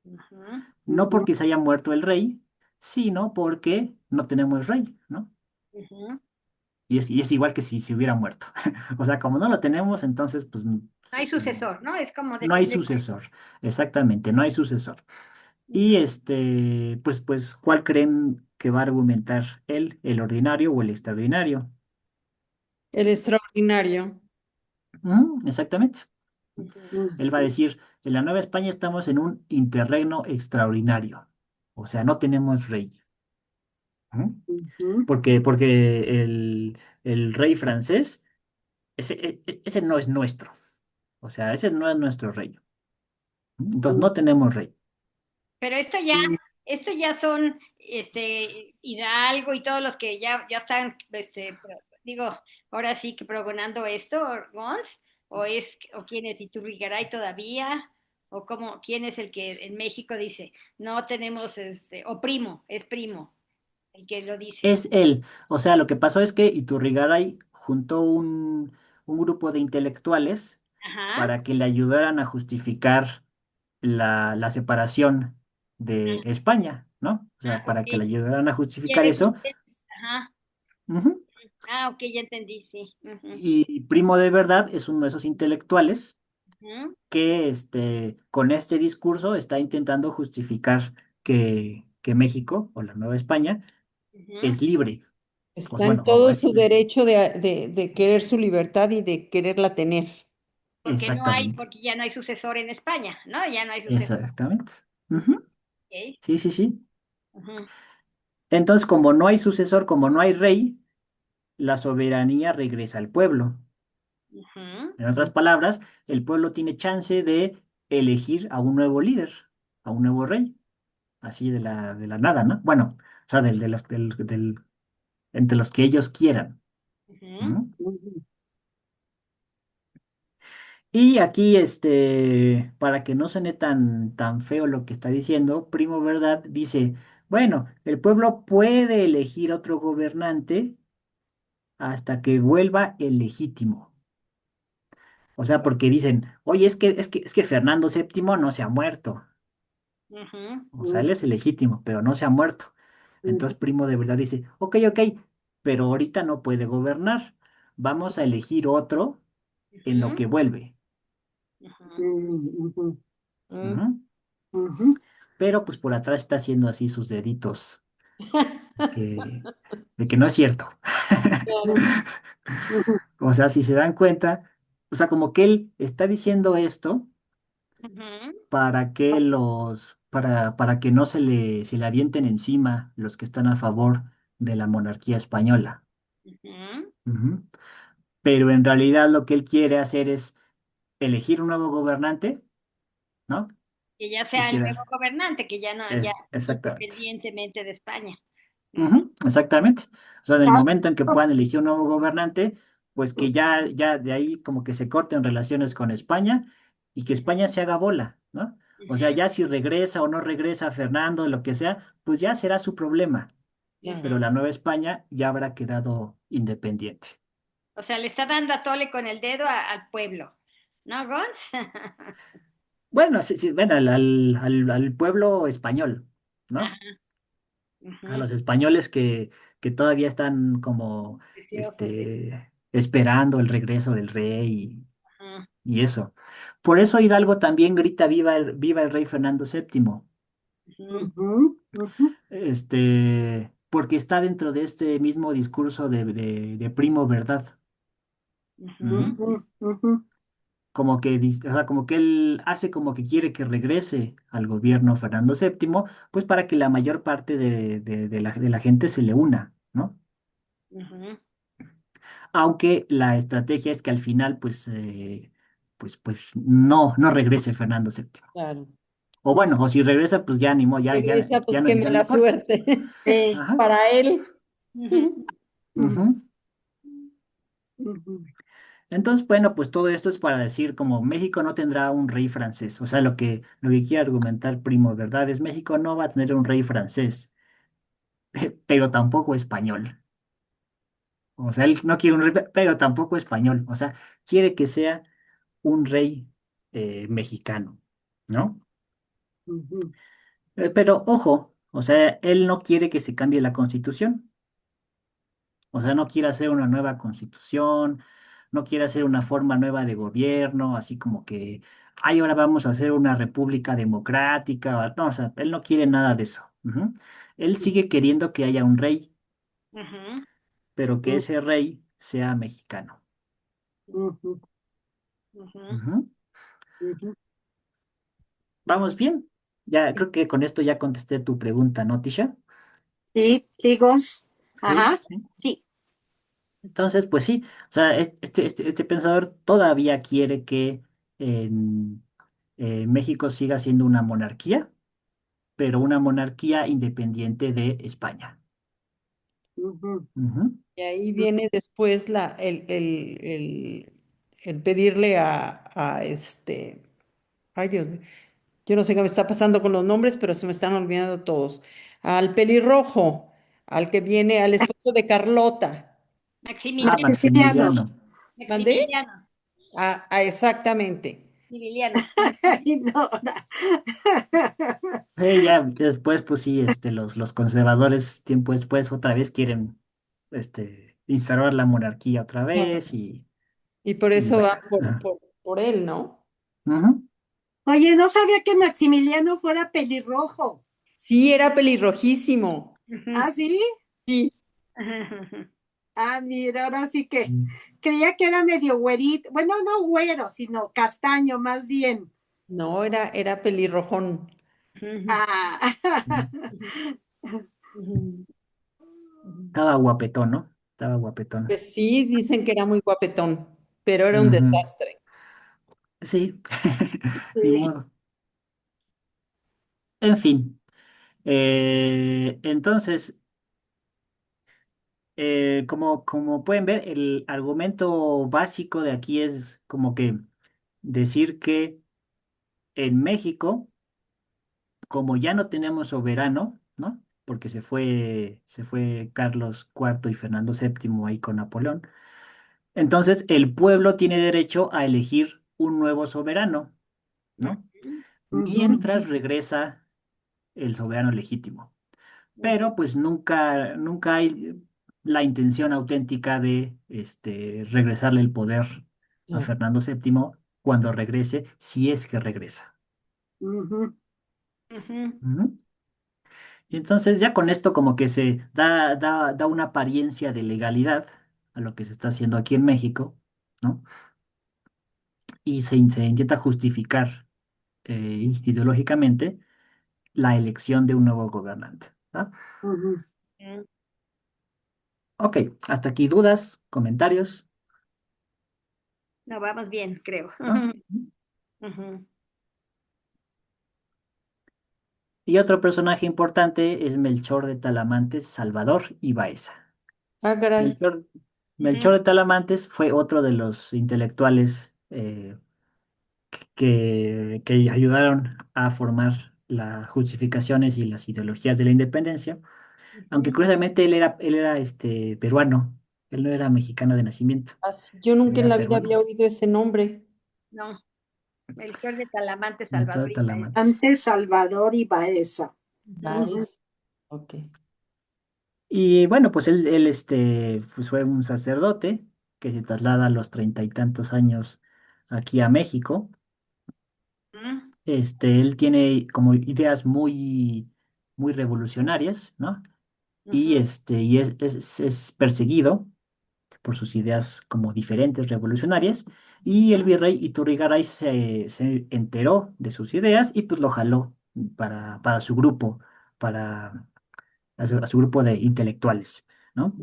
ujú, No ujú, porque se haya muerto el rey, sino porque no tenemos rey, ¿no? ujú. Y es igual que si se hubiera muerto. O sea, como no lo tenemos, entonces, pues, Hay sucesor, ¿no? Es como de no hay fin de cuentas. sucesor. Exactamente, no hay sucesor. Y Ujú. pues, ¿cuál creen que va a argumentar él, el ordinario o el extraordinario? El extraordinario. Exactamente. Ujú, Él va a decir, en la Nueva España estamos en un interregno extraordinario. O sea, no tenemos rey. ¿Mm? ujú, Porque el rey francés, ese no es nuestro. O sea, ese no es nuestro rey. Entonces ujú, no tenemos rey. pero esto ya son Hidalgo y todos los que ya están, digo, ahora sí que progonando esto, Gons, o quién es Iturrigaray todavía, o cómo, quién es el que en México dice, no tenemos o primo, es primo, el que lo dice. Es él. O sea, lo que pasó es que Iturrigaray juntó un grupo de intelectuales Ajá, para que le ayudaran a justificar la separación de ajá, España, ¿no? O sea, ok. para que le ayudaran a justificar ¿Quiénes son? eso. Ajá, Ujú. ok, ya entendí, sí. Ujú, Y Primo de Verdad es uno de esos intelectuales ujú, que con este discurso está intentando justificar que México o la Nueva España ujú. es libre. O sea, Está en bueno, o todo es su derecho de querer su libertad y de quererla tener. exactamente, Porque ya no hay sucesor en España, ¿no? Ya no hay sucesor. exactamente. Ujú, Ujú. ok, Sí, sí, sí. ujú, Entonces, como no hay sucesor, como no hay rey, la soberanía regresa al pueblo. ujú, En otras palabras, el pueblo tiene chance de elegir a un nuevo líder, a un nuevo rey, así de la nada, ¿no? Bueno, o sea, entre los que ellos quieran. ujú, Ujú. ujú, Y aquí, para que no suene tan feo lo que está diciendo, Primo Verdad dice, bueno, el pueblo puede elegir otro gobernante hasta que vuelva el legítimo. O sea, porque dicen, oye, es que Fernando VII no se ha muerto. ujú, O sea, él es el legítimo, pero no se ha muerto. ujú, Entonces Primo de Verdad dice, ok, ok, pero ahorita no puede gobernar. Vamos a elegir otro en lo ujú, que vuelve. ujú. ujú, Mm. Ujú. ujú, Pero pues por atrás está haciendo así sus deditos que, de que no es cierto. Claro. ujú, O sea, si se dan cuenta, o sea, como que él está diciendo esto Ujú, para que no se le avienten encima los que están a favor de la monarquía española. ujú. Ujú. Pero en realidad lo que él quiere hacer es elegir un nuevo gobernante, ¿no? Que ya Y sea el quiere, nuevo gobernante, que ya no, ya exactamente. independientemente de España. Ujú, Ujú, exactamente. O sea, en el ya, momento en que puedan elegir un nuevo gobernante, pues que ya de ahí como que se corten relaciones con España y que España se haga bola, ¿no? O sea, Ujú. ya si regresa o no regresa Fernando, lo que sea, pues ya será su problema, pero Ujú. la Nueva España ya habrá quedado independiente. O sea, le está dando a tole con el dedo al pueblo, ¿no, Gons? Bueno, sí, sí, bueno, al pueblo español, ¿no? Ajá, A ujú. los españoles que todavía están como Deseosos de. esperando el regreso del rey Ujú, y eso. Por eso Hidalgo también grita viva el rey Fernando VII, ujú, porque está dentro de este mismo discurso de Primo Verdad. ujú, Ujú. Como que, o sea, como que él hace como que quiere que regrese al gobierno Fernando VII, pues para que la mayor parte de la gente se le una, ¿no? ujú. Aunque la estrategia es que al final, pues no regrese Fernando VII. Claro. O bueno, o si regresa, pues ya ni modo, Regresa, pues qué ya no mala importa. suerte Sí. Ajá. para él. Ujú. Ujú. Ujú. Entonces, bueno, pues todo esto es para decir como México no tendrá un rey francés. O sea, lo que quiere argumentar Primo, ¿verdad? Es México no va a tener un rey francés, pero tampoco español. O sea, él no quiere un rey, pero tampoco español. O sea, quiere que sea un rey mexicano, ¿no? Ujú. Pero ojo, o sea, él no quiere que se cambie la constitución. O sea, no quiere hacer una nueva constitución, no quiere hacer una forma nueva de gobierno, así como que, ay, ahora vamos a hacer una república democrática. No, o sea, él no quiere nada de eso. Ujú. Él sigue queriendo que haya un rey, Ujú, pero que Ujú. ese rey sea mexicano. Ujú. ujú. Ujú. Ujú. ¿Vamos bien? Ya, creo que con esto ya contesté tu pregunta, ¿no, Tisha? Sí, higos. Sí. Ajá. Sí. Sí. Entonces, pues sí, o sea, este pensador todavía quiere que en México siga siendo una monarquía, pero una monarquía independiente de España. Ujú. Ujú. Y ahí viene después el pedirle ay Dios mío, yo no sé qué me está pasando con los nombres, pero se me están olvidando todos. Al pelirrojo, al que viene, al esposo de Carlota. Ah, Maximiliano, Maximiliano. Maximiliano. ¿Mandé? Maximiliano, Exactamente. Maximiliano. Ay, no. Ya después, pues sí, los conservadores tiempo después otra vez quieren instaurar la monarquía otra vez Y por y eso bueno. van por, Ajá. por, por él, ¿no? Ujú. Oye, no sabía que Maximiliano fuera pelirrojo. Sí, era pelirrojísimo. Ujú, ¿Ah, sí? Sí. ujú, Ah, mira, ahora sí que creía que era medio güerito. Bueno, no güero, sino castaño, más bien. No, era pelirrojón. ujú, Ah. ujú, Ujú, ujú. Estaba guapetón, ¿no? Estaba guapetón. Pues sí, dicen que era muy guapetón, pero era un Ujú. desastre. Sí, ni Sí. modo. En fin, entonces, como pueden ver, el argumento básico de aquí es como que decir que en México, como ya no tenemos soberano, ¿no? Porque se fue Carlos IV y Fernando VII ahí con Napoleón. Entonces, el pueblo tiene derecho a elegir un nuevo soberano, ¿no? Ujú. Mientras regresa el soberano legítimo. Pero pues nunca hay la intención auténtica de regresarle el poder a Ah, Fernando VII cuando regrese, si es que regresa. Ujú. ujú. Ujú. Y entonces ya con esto como que se da una apariencia de legalidad a lo que se está haciendo aquí en México, ¿no? Y se intenta justificar ideológicamente la elección de un nuevo gobernante, ¿no? Ujú. Ujú. Ok, hasta aquí dudas, comentarios, No, vamos bien, creo. ¿no? Ujú. Y otro personaje importante es Melchor de Talamantes, Salvador y Baeza. caray. Melchor, Melchor de Talamantes fue otro de los intelectuales que ayudaron a formar las justificaciones y las ideologías de la independencia, aunque Ujú. curiosamente él era peruano, él no era mexicano de nacimiento, Yo él nunca en era la vida peruano. había oído ese nombre. No, Melchor de Talamante, Melchor Salvador de y Baeza. Talamantes. Antes Salvador y Baeza. Ujú, Baez. Ok. Y bueno, pues él pues fue un sacerdote que se traslada a los 30 y tantos años aquí a México. Ujú, Él tiene como ideas muy, muy revolucionarias, ¿no? Y, ujú, es perseguido por sus ideas como diferentes, revolucionarias, y el virrey Iturrigaray se enteró de sus ideas y pues lo jaló para su grupo, para a su grupo de intelectuales, ¿no?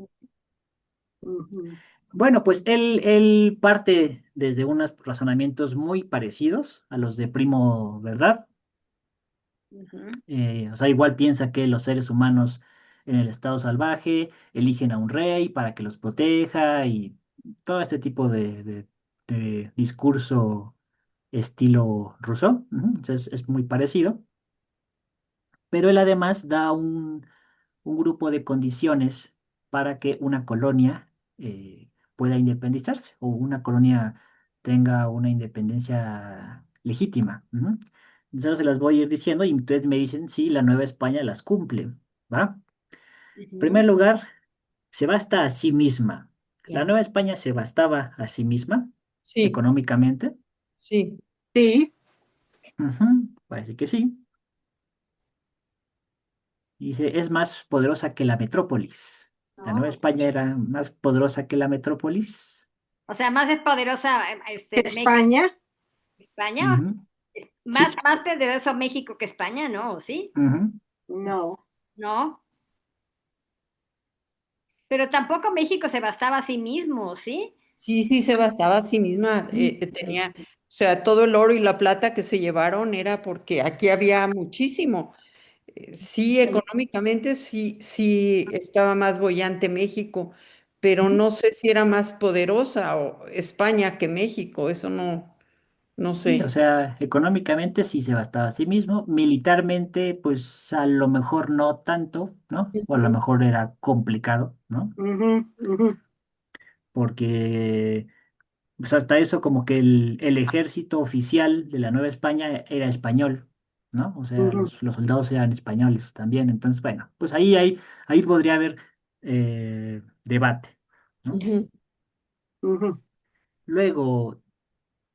ujú. Bueno, pues él parte desde unos razonamientos muy parecidos a los de Primo Verdad. ujú, O sea, igual piensa que los seres humanos en el estado salvaje eligen a un rey para que los proteja y todo este tipo de discurso estilo Rousseau. Ujú, entonces es muy parecido, pero él además da un grupo de condiciones para que una colonia pueda independizarse o una colonia tenga una independencia legítima. Ujú. Entonces se las voy a ir diciendo y ustedes me dicen si la Nueva España las cumple, ¿va? En primer ujú. lugar, se basta a sí misma. La Claro. Nueva España se bastaba a sí misma Sí, económicamente. sí, Sí, Ujú, parece que sí. Dice, es más poderosa que la metrópolis. La Nueva No, España sí. era más poderosa que la metrópolis. O sea, más es poderosa México, España, España, Ujú, más, sí. más poderoso México que España, ¿no? ¿Sí? Ujú, no. No. Pero tampoco México se bastaba a sí mismo, ¿sí? sí, sí, se bastaba a sí misma. Tenía, o sea, todo el oro y la plata que se llevaron era porque aquí había muchísimo. Sí, económicamente sí, sí estaba más boyante México, pero ujú. no sé si era más poderosa España que México, eso no, no Sí, o sé. sea, económicamente sí se bastaba a sí mismo. Militarmente, pues a lo mejor no tanto, ¿no? O a lo Ujú, mejor era complicado, ¿no? Ujú, ujú, Porque pues hasta eso como que el ejército oficial de la Nueva España era español, ¿no? O sea, ujú, los soldados eran españoles también. Entonces, bueno, pues ahí podría haber debate, ¿no? ujú. ujú, Luego,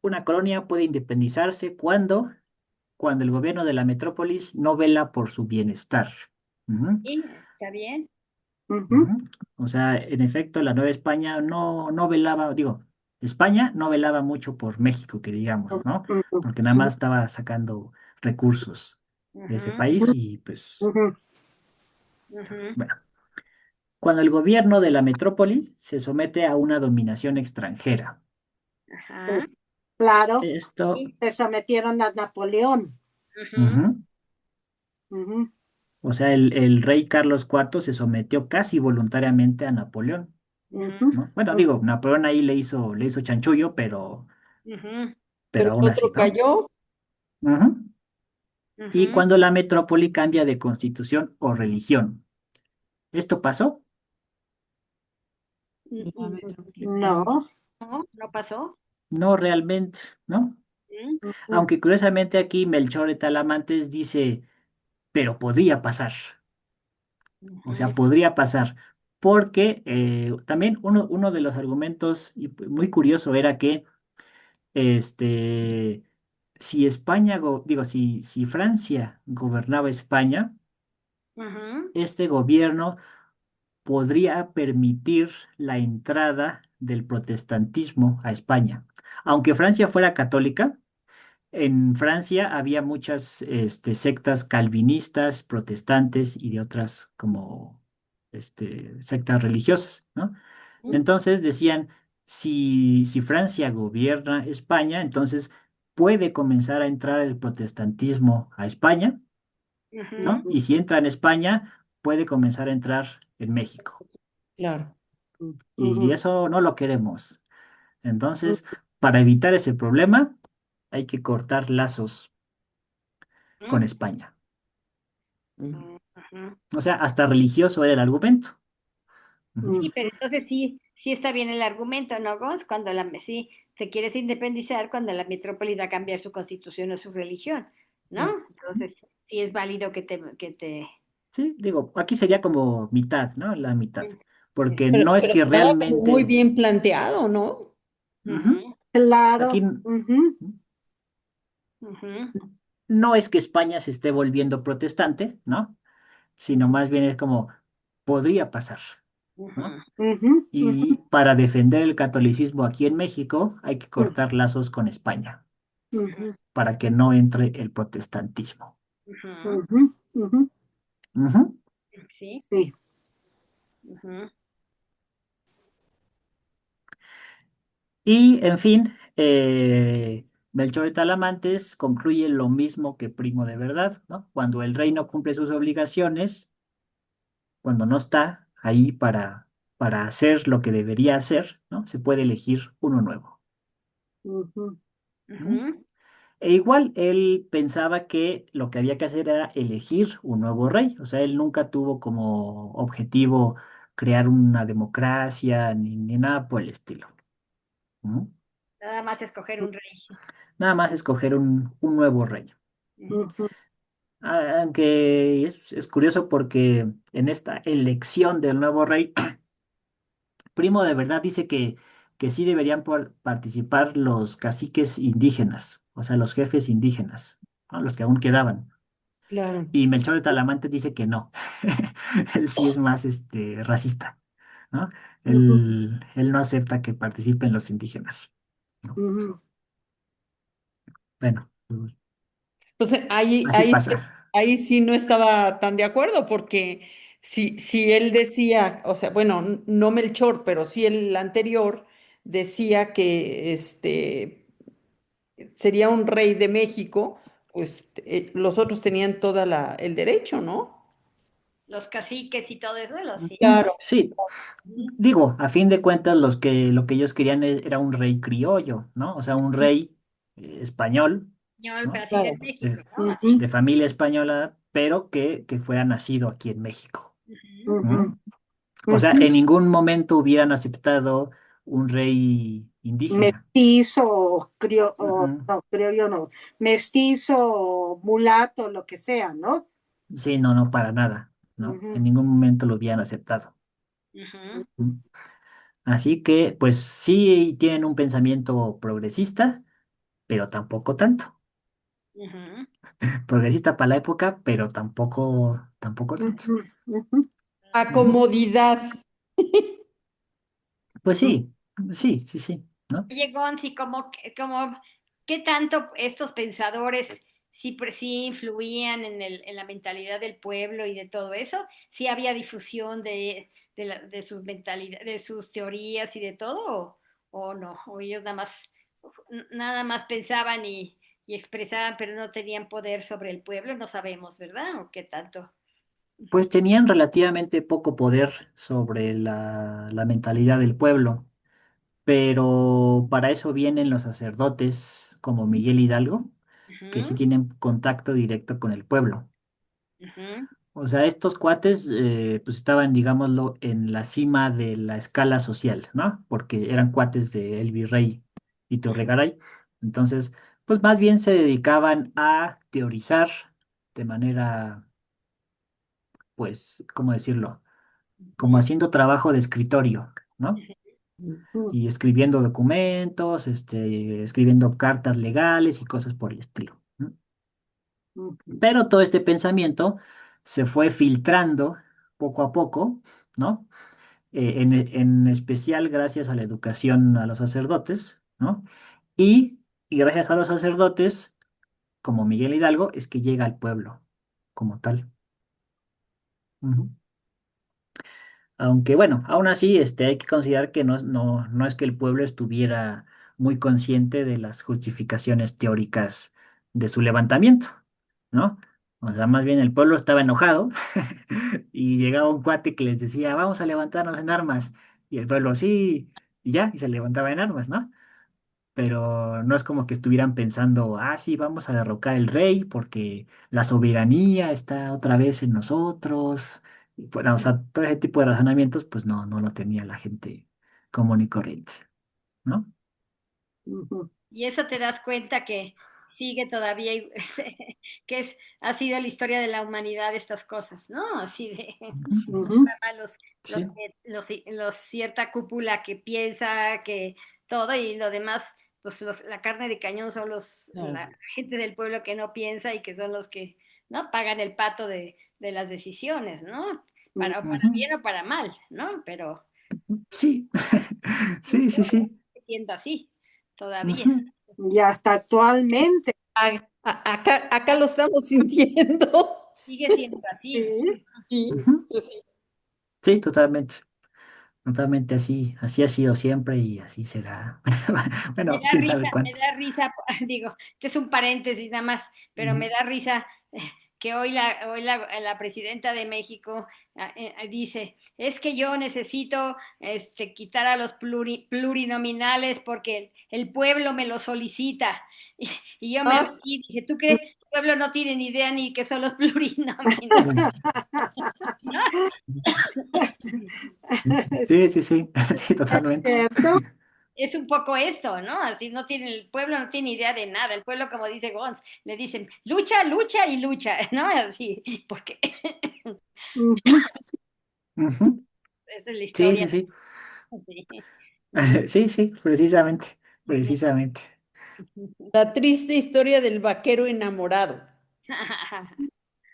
una colonia puede independizarse cuando el gobierno de la metrópolis no vela por su bienestar. Ujú, Sí, está bien. ujú, ujú. O sea, en efecto, la Nueva España no velaba, digo, España no velaba mucho por México, que digamos, ¿no? ujú, Porque nada más estaba sacando recursos de ese Ujú, país y pues, ujú, ujú. bueno, cuando el gobierno de la metrópolis se somete a una dominación extranjera. ujú. Ajá. Claro, Esto, Sí. se sometieron a Napoleón. Ujú, ujú. Ujú, O sea, el rey Carlos IV se sometió casi voluntariamente a Napoleón, ujú, ujú, ¿no? Bueno, ujú, digo, Napoleón ahí le hizo chanchullo, ujú, pero Pero el aún así, otro ¿no? cayó. Ujú. Y ujú, cuando la metrópoli cambia de constitución o religión. ¿Esto pasó? La metrópoli no. cambia. No, no pasó. No realmente, ¿no? Ujú, Ujú, Aunque curiosamente aquí Melchor de Talamantes dice, pero podría pasar. O sea, ujú, podría pasar. Porque también uno de los argumentos y muy curioso era que Este, si España, digo, si Francia gobernaba España, ujú, este gobierno podría permitir la entrada del protestantismo a España. Aunque Francia fuera católica, en Francia había muchas sectas calvinistas, protestantes y de otras como sectas religiosas, ¿no? ujú, Entonces decían, si Francia gobierna España, entonces puede comenzar a entrar el protestantismo a España, ¿no? ujú. Y si entra en España, puede comenzar a entrar en México. Claro. y ujú, eso no lo queremos. Entonces, para evitar ese problema, hay que cortar lazos con ¿Mm? España. Mm. Ujú. O sea, hasta religioso era el argumento. Ujú. ujú, Sí, pero entonces sí, sí está bien el argumento, ¿no, Gonz? Cuando sí te quieres independizar cuando la metrópoli va a cambiar su constitución o su religión, ¿no? Entonces sí es válido que te... Sí, digo, aquí sería como mitad, ¿no? La mitad. Porque Exacto. no es Pero que estaba como muy realmente, bien planteado, ¿no? ujú, Ujú, aquí claro. Ujú, ujú, no es que España se esté volviendo protestante, ¿no? Sino más bien es como podría pasar, ¿no? ujú, ujú, ujú, Y para defender el catolicismo aquí en México hay que ujú, cortar lazos con España ujú, para que no entre el protestantismo. ujú, ujú, ujú. Ujú. sí, Sí. ujú. Y en fin, Melchor de Talamantes concluye lo mismo que Primo de Verdad, ¿no? Cuando el rey no cumple sus obligaciones, cuando no está ahí para hacer lo que debería hacer, ¿no? Se puede elegir uno nuevo. Ujú, ¿No? Ujú. E igual él pensaba que lo que había que hacer era elegir un nuevo rey, o sea, él nunca tuvo como objetivo crear una democracia ni nada por el estilo. ¿No? Nada más escoger un rey. Nada más escoger un nuevo rey. Ujú. ujú, Aunque es curioso porque en esta elección del nuevo rey, Primo de Verdad dice que sí deberían participar los caciques indígenas, o sea, los jefes indígenas, ¿no? Los que aún quedaban. Claro. Y Melchor de Talamante dice que no. Él sí es más racista, ¿no? ujú, Él no acepta que participen los indígenas, ¿no? ujú. Bueno, Pues así pasa. ahí sí no estaba tan de acuerdo, porque si él decía, o sea, bueno, no Melchor, pero sí el anterior, decía que sería un rey de México, pues los otros tenían el derecho, ¿no? Los caciques y todo eso, los sí. Ujú. Claro. Sí, digo, a fin de cuentas, lo que ellos querían era un rey criollo, ¿no? O sea, un rey español, Español, pero ¿no? así de Claro. México, ¿no? Así. Ujú, De familia española, pero que fuera nacido aquí en México. Ujú. ujú, ¿No? O sea, ujú. en ningún momento hubieran aceptado un rey indígena. Mestizo, Ujú. no, criollo no, mestizo, mulato, lo que sea, ¿no? Sí, no, no, para nada, ¿no? En Ujú, ningún momento lo hubieran aceptado. Ujú. ¿Mm? Así que, pues sí tienen un pensamiento progresista, pero tampoco tanto. Ujú. Progresista para la época, pero tampoco tanto. ujú, ujú, A Ujú. comodidad. Pues ujú. sí, sí, ¿no? Oye, Gonzi, ¿qué tanto estos pensadores sí influían en la mentalidad del pueblo y de todo eso? ¿Sí había difusión de sus de sus teorías y de todo? ¿O no? ¿O ellos nada más pensaban y expresaban, pero no tenían poder sobre el pueblo? No sabemos, ¿verdad? ¿O qué tanto? Pues tenían relativamente poco poder sobre la mentalidad del pueblo, pero para eso vienen los sacerdotes como Miguel Hidalgo, que sí Ujú, tienen contacto directo con el pueblo. ujú, O sea, estos cuates pues estaban, digámoslo, en la cima de la escala social, ¿no? Porque eran cuates de El Virrey y Torregaray. Entonces, pues más bien se dedicaban a teorizar de manera, pues, ¿cómo decirlo? Como ujú, haciendo trabajo de escritorio, ¿no? Ujú, Y escribiendo documentos, escribiendo cartas legales y cosas por el estilo, ¿no? ujú, Pero todo este pensamiento se fue filtrando poco a poco, ¿no? En especial gracias a la educación a los sacerdotes, ¿no? Y gracias a los sacerdotes, como Miguel Hidalgo, es que llega al pueblo como tal. Ujú. Aunque bueno, aún así hay que considerar que no es que el pueblo estuviera muy consciente de las justificaciones teóricas de su levantamiento, ¿no? O sea, más bien el pueblo estaba enojado y llegaba un cuate que les decía, vamos a levantarnos en armas. Y el pueblo sí, y ya, y se levantaba en armas, ¿no? Pero no es como que estuvieran pensando, ah, sí, vamos a derrocar el rey porque la soberanía está otra vez en nosotros. Y, bueno, o sea, todo ese tipo de razonamientos, pues no, no lo tenía la gente común y corriente, ¿no? Ujú. Y eso te das cuenta que sigue todavía, que ha sido la historia de la humanidad estas cosas, ¿no? Así de Ujú. Ujú. los, Sí. los cierta cúpula que piensa que todo y lo demás, pues la carne de cañón son la No. gente del pueblo que no piensa y que son los que, ¿no? Pagan el pato de las decisiones, ¿no? Para Ujú. bien o para mal, ¿no? Pero Sí, yo sí, sí, sí. siento así, todavía. Ujú. Y hasta actualmente, Acá lo estamos sintiendo. Sigue siendo así. sí. Sí, Ujú. pues sí. Sí, totalmente. Totalmente así. Así ha sido siempre y así será. Bueno, quién sabe Me cuántos. da risa, digo, este es un paréntesis nada más, pero me Ujú. da risa que la presidenta de México dice, es que yo necesito quitar a los plurinominales porque el pueblo me lo solicita. Y yo me reí Ah, y dije, ¿tú crees que el pueblo no tiene ni idea ni qué son los plurinominales? Sí, ¿No? sí, sí, sí, sí, Es totalmente. cierto. Es un poco esto, ¿no? Así no tiene, el pueblo no tiene idea de nada. El pueblo, como dice Gons, le dicen lucha, lucha y lucha, ¿no? Así, porque Ujú. esa es la Sí, historia. sí, sí. Sí. Sí, sí, precisamente, precisamente. la triste historia del vaquero enamorado.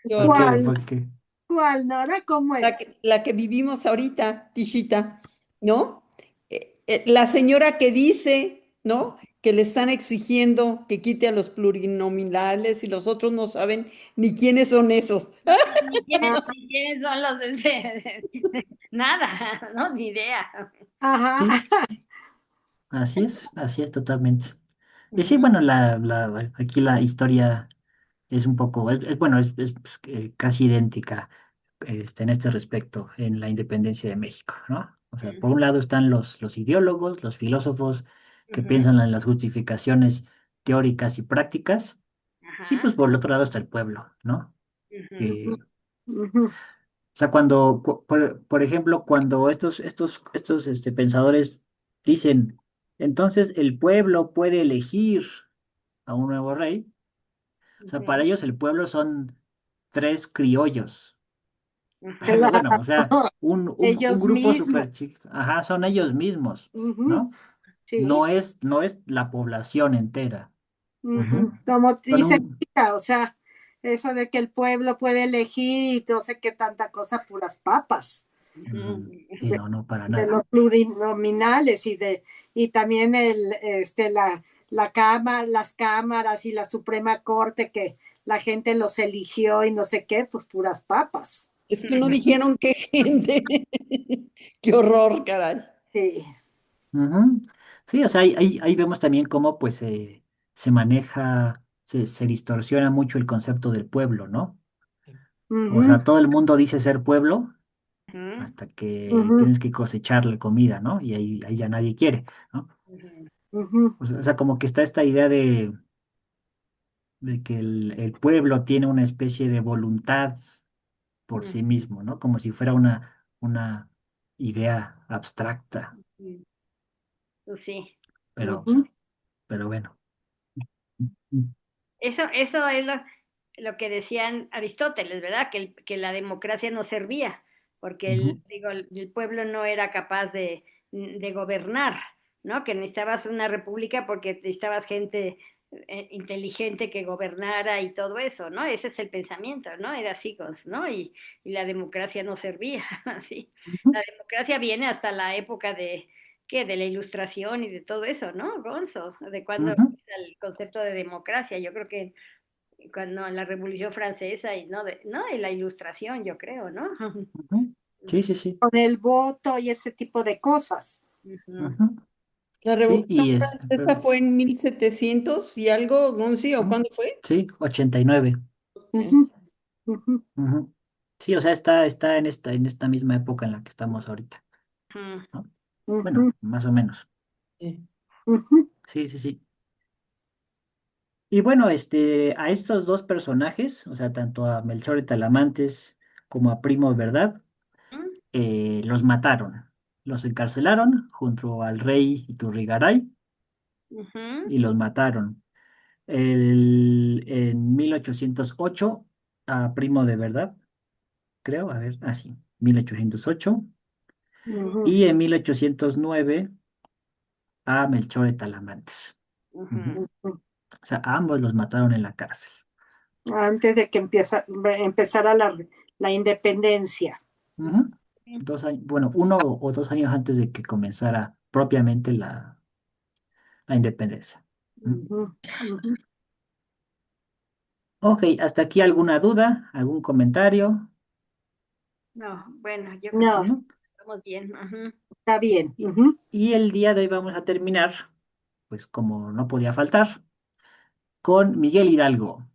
Qué ¿Por qué? horror. ¿Cuál? ¿Por qué? ¿Cuál, Nora? ¿Cómo es? La que vivimos ahorita, Tishita, ¿no? La señora que dice, ¿no? Que le están exigiendo que quite a los plurinominales y los otros no saben ni quiénes son esos. No saben Ah, ni quiénes son los nada, ¿no? Ni idea. ajá. Sí, así es totalmente. Y sí, Ujú, bueno, aquí la historia es un poco, bueno, pues, casi idéntica en este respecto en la independencia de México, ¿no? O sea, por un lado están los ideólogos, los filósofos que Ujú, piensan en las justificaciones teóricas y prácticas, y ajá, pues por el otro lado está el pueblo, ¿no? ujú, Que, o Ujú. sea, por ejemplo, cuando estos pensadores dicen, entonces el pueblo puede elegir a un nuevo rey, o sea, para ujú, ellos el pueblo son tres criollos. ujú, Claro, Bueno, o sea, un ellos grupo mismos. súper chico, ajá, son ellos mismos, Ujú. ¿no? Sí. No es la población entera. Ujú. Ujú. Como Son dice, o sea, eso de que el pueblo puede elegir y no sé qué tanta cosa, puras papas, ujú. Sí, de, no, no, para de nada. los plurinominales y también la cámara, las cámaras y la Suprema Corte que la gente los eligió y no sé qué, pues puras papas. es que no dijeron qué gente. Qué horror, caray. Sí. Ujú. Sí, o sea, ahí vemos también cómo pues se maneja, se distorsiona mucho el concepto del pueblo, ¿no? O Ujú, sea, todo el mundo dice ser pueblo ujú, hasta que ujú, tienes que cosecharle comida, ¿no? Y ahí ya nadie quiere, ¿no? ujú, ujú, O sea, como que está esta idea de que el pueblo tiene una especie de voluntad por ujú, sí mismo, ¿no? Como si fuera una idea abstracta, ujú. Pues sí. pero, ujú, pero bueno. Eso es lo que decían Aristóteles, ¿verdad? Que la democracia no servía, porque Ujú, digo, el pueblo no era capaz de gobernar, ¿no? Que necesitabas una república porque necesitabas gente inteligente que gobernara y todo eso, ¿no? Ese es el pensamiento, ¿no? Era así, ¿no? Y la democracia no servía, así. ujú, La democracia viene hasta la época ¿qué? De la ilustración y de todo eso, ¿no, Gonzo? De cuando ujú, el concepto de democracia. Yo creo que cuando en la Revolución Francesa y no de la Ilustración, yo creo, ¿no? ujú. Sí, sí, sí. con el voto y ese tipo de cosas. Ujú, Ujú. La Sí, Revolución Francesa pero, fue en 1700 y algo, Gonzi, ¿o ujú, cuándo fue? sí, 89. Ujú, ujú, Ujú. Sí, o sea, está en esta misma época en la que estamos ahorita, ujú. ¿no? Ujú, Bueno, más o menos. Sí. ujú, Sí, sí, sí. Y bueno, a estos dos personajes, o sea, tanto a Melchor de Talamantes como a Primo de Verdad, los mataron. Los encarcelaron junto al rey Iturrigaray Ujú. y los mataron. En 1808 a Primo de Verdad, creo, a ver, así, 1808. ujú, Y en 1809 a Melchor de Talamantes. Ujú. ujú. O sea, a ambos los mataron en la cárcel. Antes de que empezara la independencia. Ujú. 2 años, bueno, 1 o 2 años antes de que comenzara propiamente la independencia. ¿Mm? Ujú, ujú. Ok, hasta aquí alguna duda, algún comentario. No, bueno, yo creo que No, Ujú. estamos bien. Ujú. está bien. Ujú. Y el día de hoy vamos a terminar, pues como no podía faltar, con Miguel Hidalgo.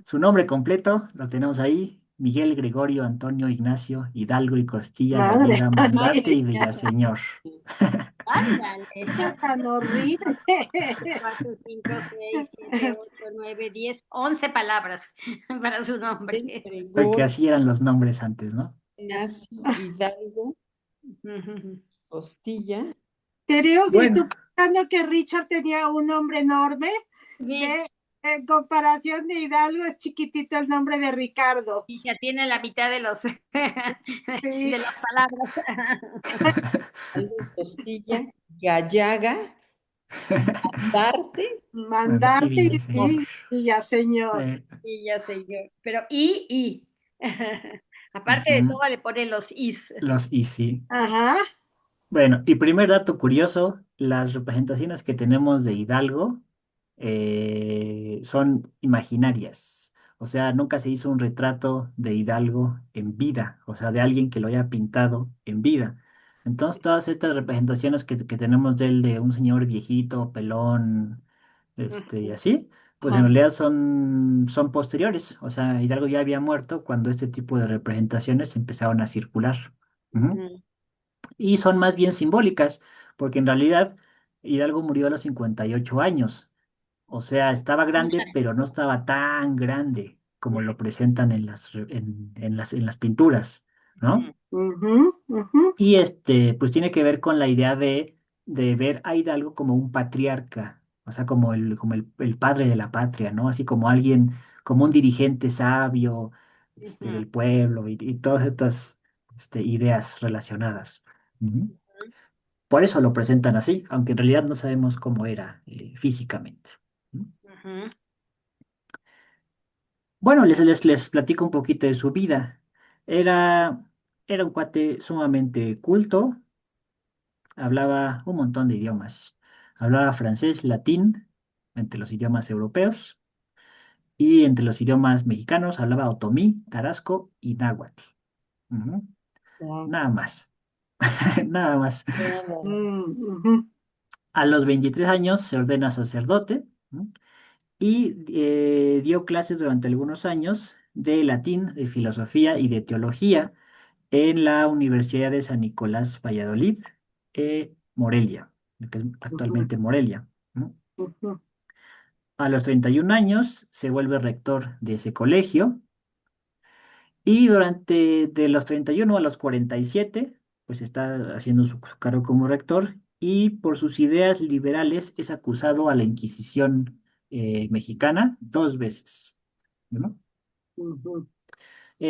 Su nombre completo lo tenemos ahí, Miguel Gregorio Antonio Ignacio Hidalgo y Costilla Madre, Gallega madre Mandate y mía, Villaseñor. Ándale. cosa tan horrible. 4, 5, 6, 7, 8, 9, 10, 11 palabras para su nombre. Porque Gregorio así eran los nombres antes, ¿no? Ignacio Hidalgo Ujú. Costilla. ¿Serio? ¿Y tú Bueno, pensando que Richard tenía un nombre enorme? Sí, Ve, en comparación de Hidalgo, es chiquitito el nombre de Ricardo. y ya tiene la mitad de los de Sí, las palabras. Hidalgo Costilla. Gallaga. Darte. bueno, y mandarte Villaseñor. y ya, señor. Eh, Y ya sé yo. Pero y. Aparte de ujú, todo, le pone los is. los Easy. Ajá. Bueno, y primer dato curioso, las representaciones que tenemos de Hidalgo son imaginarias. O sea, nunca se hizo un retrato de Hidalgo en vida, o sea, de alguien que lo haya pintado en vida. Entonces, todas estas representaciones que tenemos de él, de un señor viejito, pelón, y Ujú, así, pues en Ajá. realidad son posteriores. O sea, Hidalgo ya había muerto cuando este tipo de representaciones empezaron a circular. Ujú. ujú, Y son más bien simbólicas, porque en realidad Hidalgo murió a los 58 años. O sea, estaba grande, pero no estaba tan grande como lo presentan en las pinturas, ¿no? Ujú, ujú, Y pues tiene que ver con la idea de ver a Hidalgo como un patriarca, o sea, como el padre de la patria, ¿no? Así como alguien, como un dirigente sabio, ujú, del pueblo y todas estas, ideas relacionadas. Ujú. Por eso lo presentan así, aunque en realidad no sabemos cómo era físicamente. ¿Mm? ujú. Bueno, les platico un poquito de su vida. Era, era un cuate sumamente culto, hablaba un montón de idiomas. Hablaba francés, latín, entre los idiomas europeos, y entre los idiomas mexicanos hablaba otomí, tarasco y náhuatl. Ujú. Ah, Nada más, nada más. nada. ujú, A los 23 años se ordena sacerdote, ¿no? Y dio clases durante algunos años de latín, de filosofía y de teología en la Universidad de San Nicolás Valladolid, Morelia, que es ujú, actualmente Morelia, ¿no? ujú, A los 31 años se vuelve rector de ese colegio y durante de los 31 a los 47 pues está haciendo su cargo como rector y por sus ideas liberales es acusado a la Inquisición mexicana 2 veces, ¿no? ujú,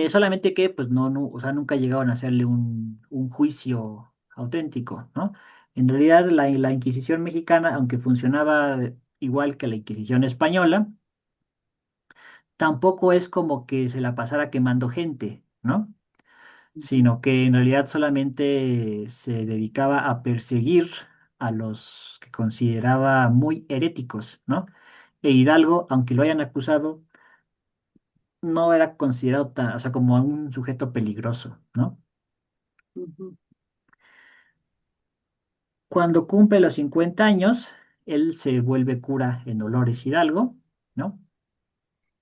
Solamente que, pues, no, o sea, nunca llegaron a hacerle un juicio auténtico, ¿no? En realidad, la Inquisición mexicana, aunque funcionaba igual que la Inquisición española, tampoco es como que se la pasara quemando gente, ¿no? Sino que en realidad solamente se dedicaba a perseguir a los que consideraba muy heréticos, ¿no? E Hidalgo, aunque lo hayan acusado, no era considerado tan, o sea, como un sujeto peligroso, ¿no? ujú. Cuando cumple los 50 años, él se vuelve cura en Dolores Hidalgo, ¿no?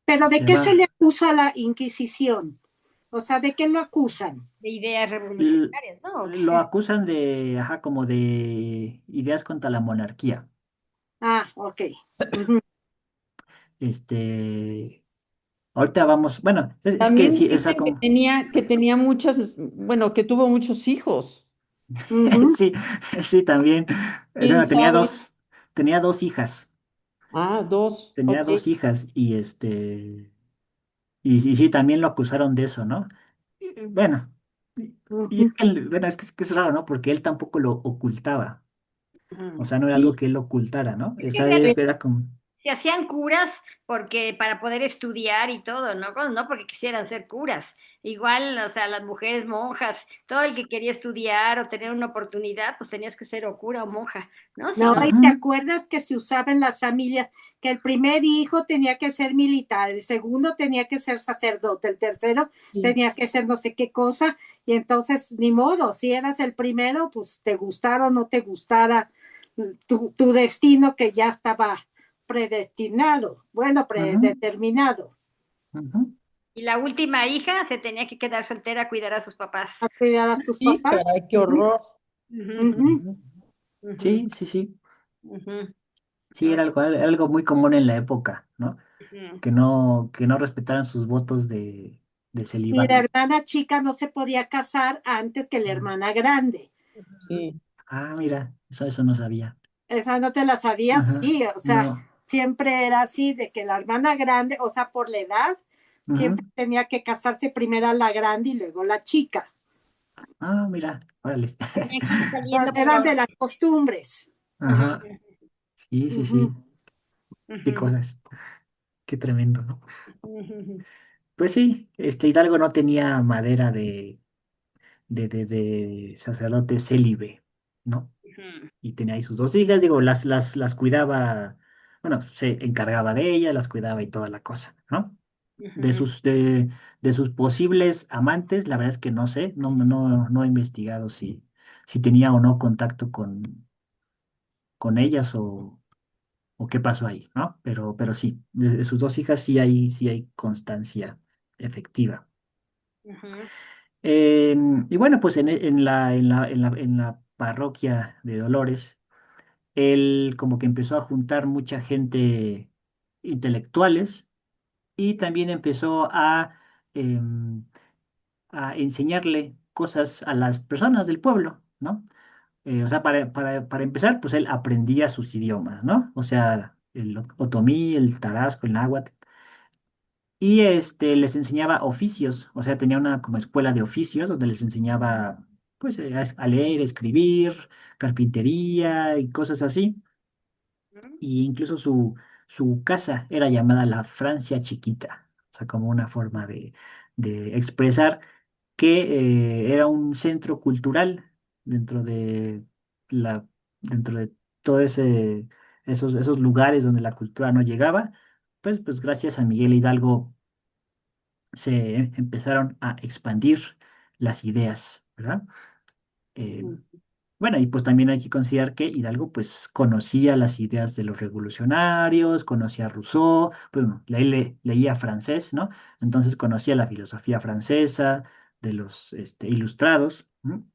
Pero ¿de Se qué se le va. acusa a la Inquisición? O sea, ¿de qué lo acusan? de ideas L- revolucionarias, ¿no? ¿O Lo qué? acusan de, ajá, como de ideas contra la monarquía. Ah, ok. Ujú, Este, ahorita vamos, bueno, es que También sí, esa dicen como, que tenía muchas, bueno, que tuvo muchos hijos. ujú, sí, sí, también. ¿Quién No, sabe? tenía dos hijas, Ah, dos, tenía ok. dos hijas y sí, también lo acusaron de eso, ¿no? Bueno, y ujú. es que, bueno, es que es raro, ¿no? Porque él tampoco lo ocultaba, o Ujú. sea, no era algo Sí, que él ocultara, ¿no? Es que en Esa realidad era como, se hacían curas porque para poder estudiar y todo, ¿no? No porque quisieran ser curas. Igual, o sea, las mujeres monjas, todo el que quería estudiar o tener una oportunidad, pues tenías que ser o cura o monja, ¿no? Si No, no, y te ujú, acuerdas que se usaba en las familias que el primer hijo tenía que ser militar, el segundo tenía que ser sacerdote, el tercero sí. tenía que ser no sé qué cosa, y entonces ni modo, si eras el primero, pues te gustara o no te gustara tu destino que ya estaba predestinado, bueno, ujú, predeterminado, ujú. y la última hija se tenía que quedar soltera a cuidar a sus papás. a cuidar a tus Sí, papás. caray, qué Ujú, horror. Ujú, ujú. Ujú. ujú, Sí, sí, sí. ujú, Sí, era algo muy común en la época, ¿no? ujú. Que no respetaran sus votos de Y la celibato. hermana chica no se podía casar antes que la Mm. hermana grande. Sí. Ah, mira, eso no sabía. Esa no te la sabías, Ajá. sí, o sea, No. siempre era así, de que la hermana grande, o sea, por la edad, Ujú. siempre tenía que casarse primero la grande y luego la chica. Ah, mira, órale. Tenía que ir saliendo por Eran de orden. las costumbres. Ajá. Sí, sí, Ujú. sí. Qué Ujú, cosas. Qué tremendo, ¿no? ujú, Pues sí, Hidalgo no tenía madera de sacerdote célibe, ¿no? ujú, Y tenía ahí sus dos hijas, digo, las cuidaba, bueno, se encargaba de ellas, las cuidaba y toda la cosa, ¿no? De ujú, sus, de, de sus posibles amantes, la verdad es que no sé, no he investigado si tenía o no contacto con ellas o qué pasó ahí, ¿no? Pero sí, de sus dos hijas sí hay constancia efectiva. ujú, Y bueno, pues en la parroquia de Dolores, él como que empezó a juntar mucha gente intelectuales y también empezó em, a enseñarle cosas a las personas del pueblo, ¿no? O sea, para empezar, pues él aprendía sus idiomas, ¿no? O sea, el otomí, el tarasco, el náhuatl, y les enseñaba oficios, o sea, tenía una como escuela de oficios donde les enseñaba, pues, a leer, escribir, carpintería y cosas así, y incluso su casa era llamada la Francia Chiquita, o sea, como una forma de expresar que era un centro cultural dentro de la, dentro de todo esos lugares donde la cultura no llegaba, pues gracias a Miguel Hidalgo se empezaron a expandir las ideas, ¿verdad? Eh, ujú, bueno, y pues también hay que considerar que Hidalgo pues conocía las ideas de los revolucionarios, conocía a Rousseau, pues, bueno, leía francés, ¿no? Entonces conocía la filosofía francesa de los ilustrados, ¿no?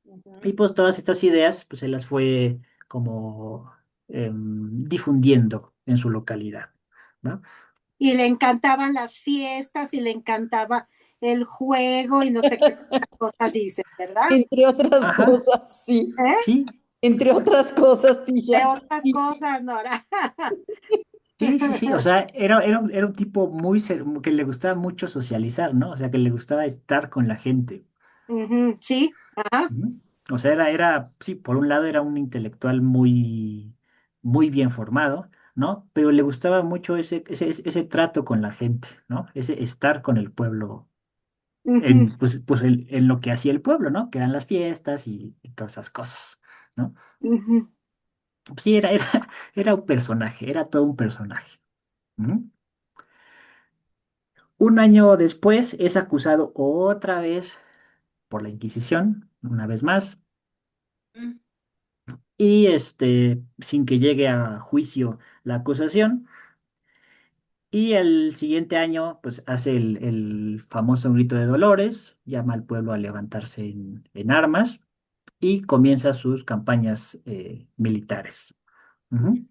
ujú. Y pues todas estas ideas pues él las fue como difundiendo en su localidad, ¿no? Y le encantaban las fiestas y le encantaba el juego y no sé qué cosas dicen, ¿verdad? Entre otras Ajá, cosas, sí. ¿Eh? sí, Entre otras cosas, De Tisha. otras Sí. cosas, Nora. sí, sí, sí, o sea, era un tipo que le gustaba mucho socializar, ¿no? O sea, que le gustaba estar con la gente. Ujú, sí, ajá. Ujú. O sea, sí, por un lado era un intelectual muy bien formado, ¿no? Pero le gustaba mucho ese trato con la gente, ¿no? Ese estar con el pueblo, Ujú, en lo que hacía el pueblo, ¿no? Que eran las fiestas y todas esas cosas, ¿no? ujú. Pues sí, era un personaje, era todo un personaje. Ujú. Un año después es acusado otra vez por la Inquisición, una vez más, y sin que llegue a juicio la acusación, Y el siguiente año, pues hace el famoso grito de Dolores, llama al pueblo a levantarse en armas y comienza sus campañas militares. Ujú.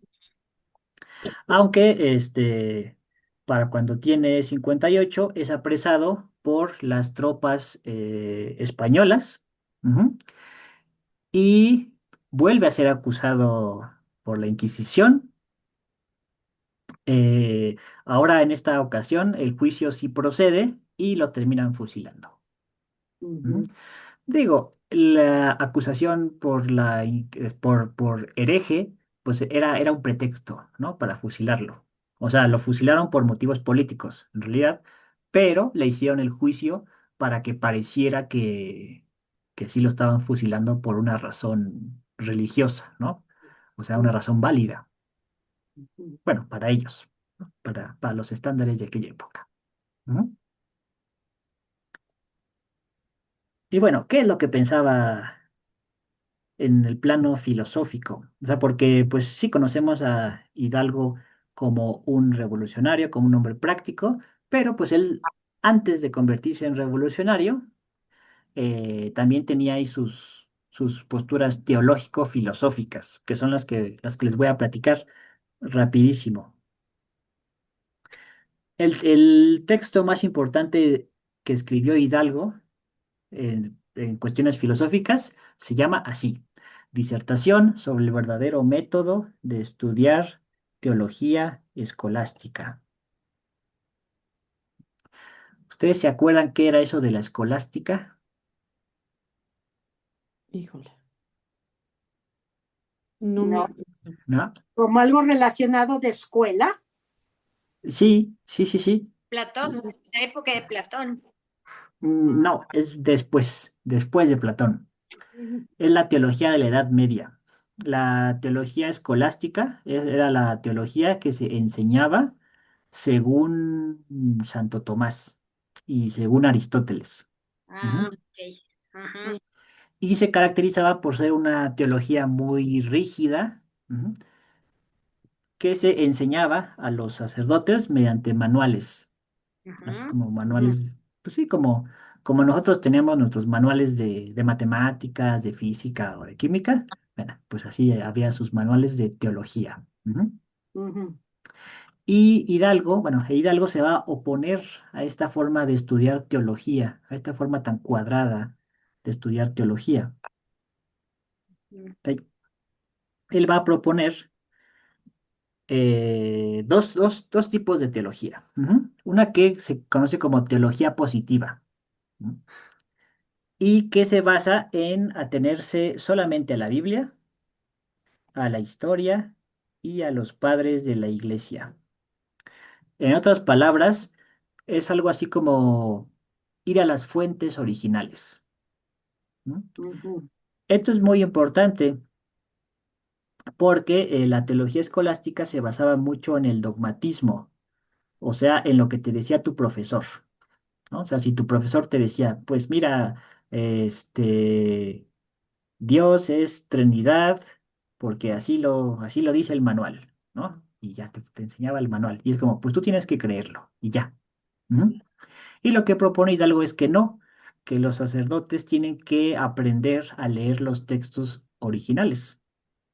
Aunque para cuando tiene 58 es apresado por las tropas españolas, ujú, y vuelve a ser acusado por la Inquisición. Eh, Ahora en esta ocasión el juicio sí procede y lo terminan fusilando. Ujú. Ujú, Digo, la acusación por hereje, pues era un pretexto, ¿no? Para fusilarlo. O sea, lo fusilaron por motivos políticos, en realidad, pero le hicieron el juicio para que pareciera que sí lo estaban fusilando por una razón religiosa, ¿no? O sea, una razón válida. ujú. Bueno, para ellos, ¿no? Para los estándares de aquella época. Ujú. Y bueno, ¿qué es lo que pensaba en el plano filosófico? O sea, porque pues sí conocemos a Hidalgo como un revolucionario, como un hombre práctico, pero pues él, antes de convertirse en revolucionario, también tenía ahí sus posturas teológico-filosóficas, que son las que les voy a platicar rapidísimo. El texto más importante que escribió Hidalgo en cuestiones filosóficas, se llama así: Disertación sobre el verdadero método de estudiar teología escolástica. ¿Ustedes se acuerdan qué era eso de la escolástica? Híjole, no me No, acuerdo. ¿No? como algo relacionado de escuela. Sí, sí, sí, sí. Platón, la época de Platón. No, es después de Platón. Ujú, Es la teología de la Edad Media. La teología escolástica era la teología que se enseñaba según Santo Tomás y según Aristóteles. Ah, Ujú. ok. Ajá, ujú, Y se caracterizaba por ser una teología muy rígida, ujú, que se enseñaba a los sacerdotes mediante manuales, así ajá. como ujú, manuales, pues sí, como nosotros tenemos nuestros manuales de matemáticas, de física o de química. Bueno, pues así había sus manuales de teología. Ujú. ujú, Y Hidalgo, bueno, Hidalgo se va a oponer a esta forma de estudiar teología, a esta forma tan cuadrada de estudiar teología. Él él va a proponer dos tipos de teología. Ujú. Una que se conoce como teología positiva, ¿no? Y que se basa en atenerse solamente a la Biblia, a la historia y a los padres de la iglesia. En otras palabras, es algo así como ir a las fuentes originales, ¿no? ujú, Esto es muy importante porque la teología escolástica se basaba mucho en el dogmatismo, o sea, en lo que te decía tu profesor, ¿no? O sea, si tu profesor te decía, pues mira, este, Dios es Trinidad, porque así lo dice el manual, ¿no? Y ya te enseñaba el manual. Y es como, pues tú tienes que creerlo, y ya. ¿Mm? Y lo que propone Hidalgo es que no, que los sacerdotes tienen que aprender a leer los textos originales,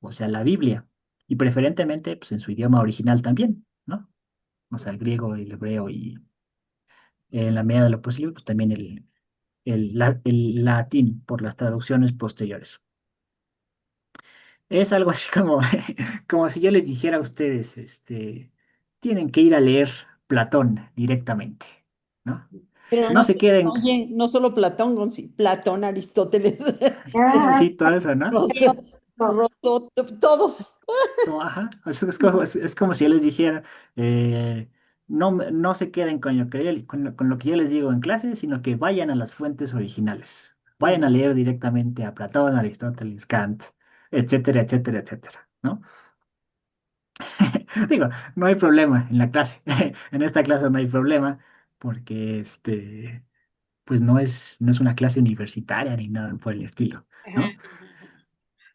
o sea, la Biblia, y preferentemente pues, en su idioma original también, ¿no? O sea, el griego, el hebreo y en la medida de lo posible, pues también el latín por las traducciones posteriores. Es algo así como, como si yo les dijera a ustedes, tienen que ir a leer Platón directamente, ¿no? Pero No no se se queden, oye, no solo Platón, Platón, Aristóteles, ah, sí, todo eso, ¿no? Rousseau, todos. Como, ajá, es como si yo les dijera, eh, no se queden con lo que yo les digo en clase, sino que vayan a las fuentes originales. Vayan a ujú, leer directamente a Platón, Aristóteles, Kant, etcétera, etcétera, etcétera, ¿no? Digo, no hay problema en la clase. En esta clase no hay problema porque pues no es una clase universitaria ni nada por el estilo, Ajá, ¿no?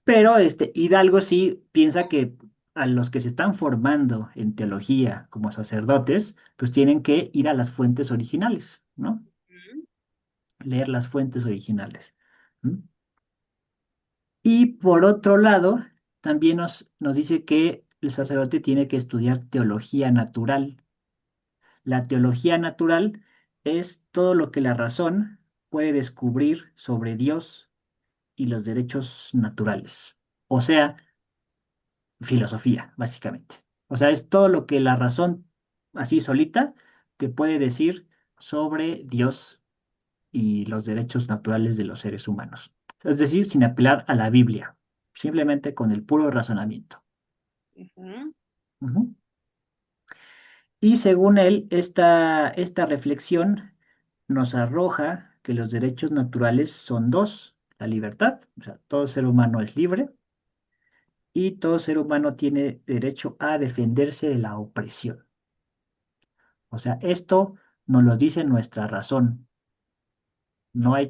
Pero Hidalgo sí piensa que a los que se están formando en teología como sacerdotes, pues tienen que ir a las fuentes originales, ¿no? Leer las fuentes originales. ¿M? Y por otro lado, también nos dice que el sacerdote tiene que estudiar teología natural. La teología natural es todo lo que la razón puede descubrir sobre Dios y los derechos naturales. O sea, filosofía, básicamente. O sea, es todo lo que la razón así solita te puede decir sobre Dios y los derechos naturales de los seres humanos. Es decir, sin apelar a la Biblia, simplemente con el puro razonamiento. Ujú. Ujú. Y según él, esta reflexión nos arroja que los derechos naturales son dos: la libertad, o sea, todo ser humano es libre, y todo ser humano tiene derecho a defenderse de la opresión. O sea, esto nos lo dice nuestra razón. No hay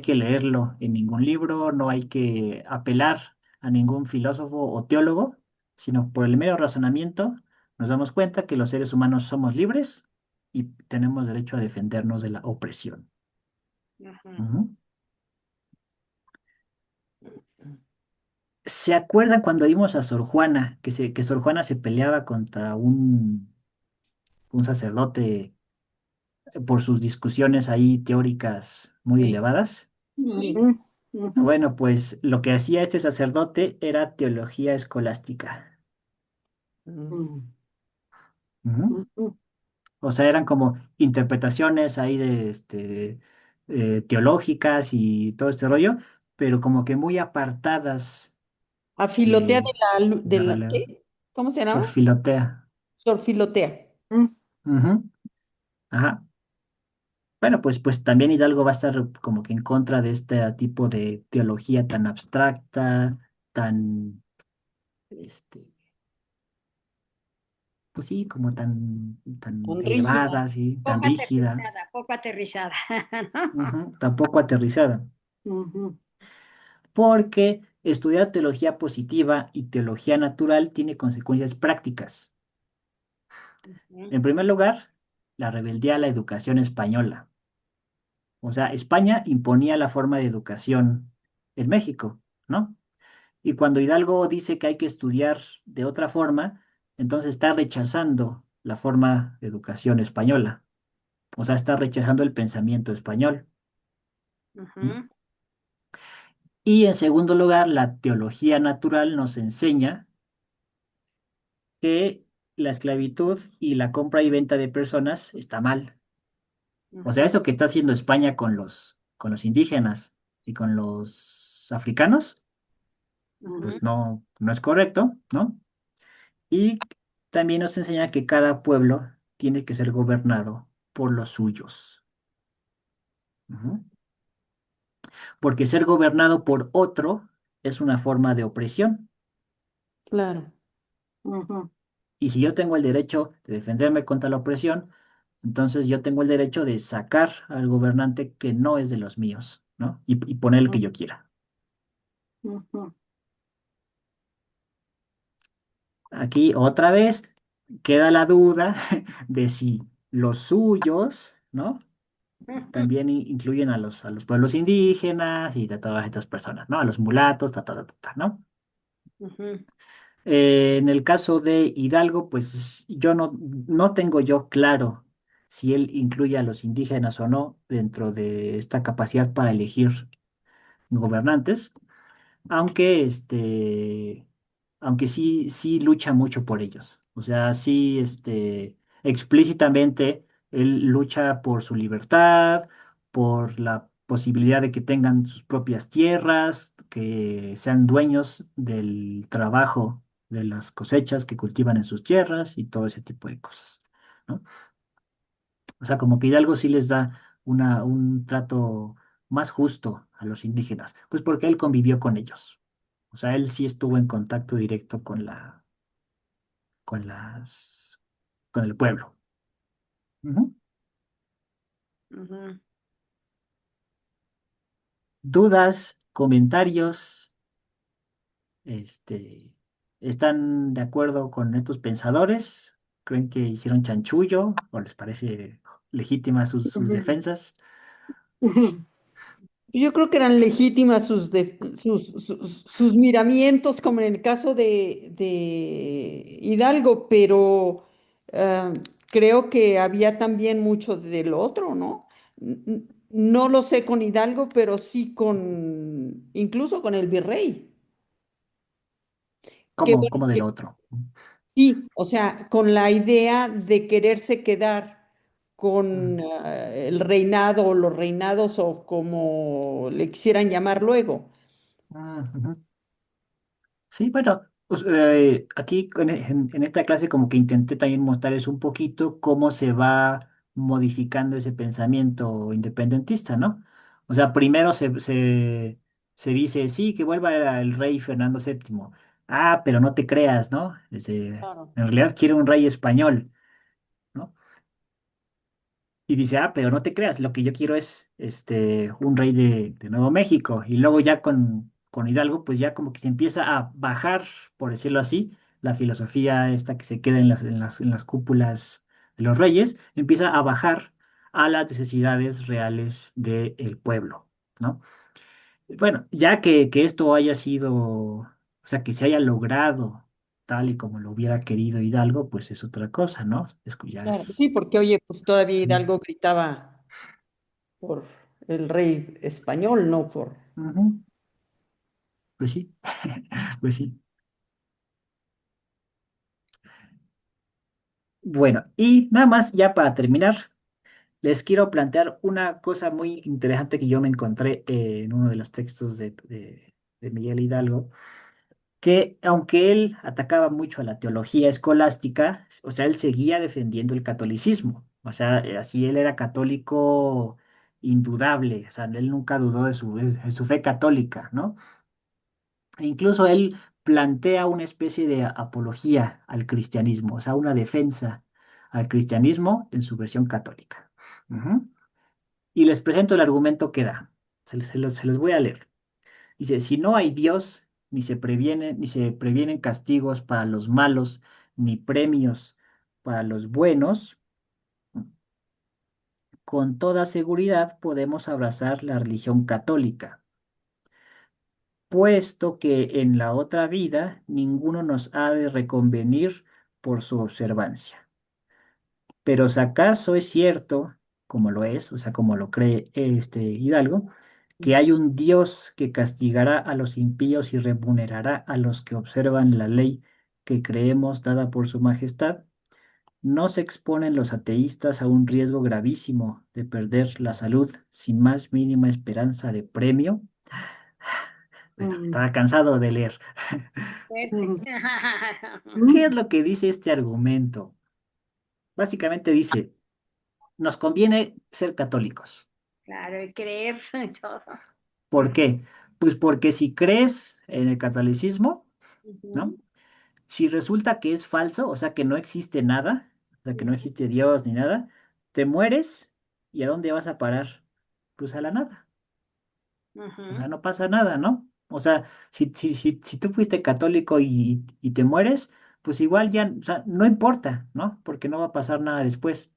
que leerlo en ningún libro, no hay que apelar a ningún filósofo o teólogo, sino por el mero razonamiento nos damos cuenta que los seres humanos somos libres y tenemos derecho a defendernos de la opresión. Ujú. Ujú. ¿Se acuerdan cuando vimos a Sor Juana, que Sor Juana se peleaba contra un sacerdote por sus discusiones ahí teóricas muy Sí, elevadas? Ujú, ujú, Bueno, pues lo que hacía este sacerdote era teología escolástica. Mm. ujú, Ujú. ujú. O sea, eran como interpretaciones ahí de teológicas y todo este rollo, pero como que muy apartadas Afilotea de de la, la realidad. ¿qué? ¿Cómo se llama? Sorfilotea. Sorfilotea. Ujú. Ajá. Bueno, pues también Hidalgo va a estar como que en contra de este tipo de teología tan abstracta, tan, este, pues sí, como tan Tan rígida. elevada, sí, tan rígida, poco aterrizada, ujú, tampoco aterrizada. Ujú, Porque estudiar teología positiva y teología natural tiene consecuencias prácticas. ¿no? En primer lugar, la rebeldía a la educación española. O sea, España imponía la forma de educación en México, ¿no? Y cuando Hidalgo dice que hay que estudiar de otra forma, entonces está rechazando la forma de educación española. O sea, está rechazando el pensamiento español. ¿Mm? Ujú, Y en segundo lugar, la teología natural nos enseña que la esclavitud y la compra y venta de personas está mal. O sea, ujú, eso que está haciendo España con los indígenas y con los africanos, ujú, pues no es correcto, ¿no? Y también nos enseña que cada pueblo tiene que ser gobernado por los suyos. Ujú. Porque ser gobernado por otro es una forma de opresión. Claro. ujú, Y si yo tengo el derecho de defenderme contra la opresión, entonces yo tengo el derecho de sacar al gobernante que no es de los míos, ¿no? Y poner el que yo quiera. ujú, Aquí otra vez queda la duda de si los suyos, ¿no? ujú, También incluyen a los pueblos indígenas y a todas estas personas, ¿no? A los mulatos, ¿no? ujú, En el caso de Hidalgo, pues yo no tengo yo claro si él incluye a los indígenas o no dentro de esta capacidad para elegir gobernantes, aunque aunque sí lucha mucho por ellos. O sea, sí, explícitamente él lucha por su libertad, por la posibilidad de que tengan sus propias tierras, que sean dueños del trabajo, de las cosechas que cultivan en sus tierras y todo ese tipo de cosas, ¿no? O sea, como que Hidalgo sí les da un trato más justo a los indígenas, pues porque él convivió con ellos. O sea, él sí estuvo en contacto directo con con el pueblo. Ujú. ujú. ¿Dudas, comentarios? Este. ¿Están de acuerdo con estos pensadores? ¿Creen que hicieron chanchullo o les parece legítimas sus defensas? Yo creo que eran legítimas sus miramientos, como en el caso de Hidalgo, pero ah, creo que había también mucho del otro, ¿no? No lo sé con Hidalgo, pero sí incluso con el virrey. Que ¿Cómo, bueno, cómo del otro? sí, o sea, con la idea de quererse quedar con Mm. el reinado o los reinados o como le quisieran llamar luego. Ah, ujú. Sí, bueno, pues, aquí en esta clase como que intenté también mostrarles un poquito cómo se va modificando ese pensamiento independentista, ¿no? O sea, primero se dice, sí, que vuelva el rey Fernando VII. Ah, pero no te creas, ¿no? Claro. En realidad quiere un rey español, ¿no? Y dice, ah, pero no te creas, lo que yo quiero es un rey de Nuevo México. Y luego ya con Hidalgo, pues ya como que se empieza a bajar, por decirlo así, la filosofía esta que se queda en las cúpulas de los reyes, empieza a bajar a las necesidades reales del pueblo, ¿no? Bueno, ya que esto haya sido, o sea, que se haya logrado tal y como lo hubiera querido Hidalgo, pues es otra cosa, ¿no? Ya Claro, es. sí, porque oye, pues todavía Hidalgo gritaba por el rey español, no por... Ujú. Pues sí, pues sí. Bueno, y nada más ya para terminar, les quiero plantear una cosa muy interesante que yo me encontré en uno de los textos de Miguel Hidalgo, que aunque él atacaba mucho a la teología escolástica, o sea, él seguía defendiendo el catolicismo, o sea, así él era católico indudable, o sea, él nunca dudó de su fe católica, ¿no? E incluso él plantea una especie de apología al cristianismo, o sea, una defensa al cristianismo en su versión católica. Ujú. Y les presento el argumento que da. Se los voy a leer. Dice, si no hay Dios, ni se previenen castigos para los malos, ni premios para los buenos, con toda seguridad podemos abrazar la religión católica, puesto que en la otra vida ninguno nos ha de reconvenir por su observancia. Pero si acaso es cierto, como lo es, o sea, como lo cree este Hidalgo, que hay un Dios que castigará a los impíos y remunerará a los que observan la ley que creemos dada por su majestad, no se exponen los ateístas a un riesgo gravísimo de perder la salud sin más mínima esperanza de premio. Bueno, Mm, estaba cansado de leer. Fuerte. mm, ¿Qué mm, es lo que dice este argumento? Básicamente dice, nos conviene ser católicos. Claro, y creer y todo. ¿Por qué? Pues porque si crees en el catolicismo, ¿no? Ujú, Si resulta que es falso, o sea que no existe nada, o sea que no ujú, existe Dios ni nada, te mueres y ¿a dónde vas a parar? Pues a la nada. O sea, ujú, no pasa nada, ¿no? O sea, si tú fuiste católico y te mueres, pues igual ya, o sea, no importa, ¿no? Porque no va a pasar nada después.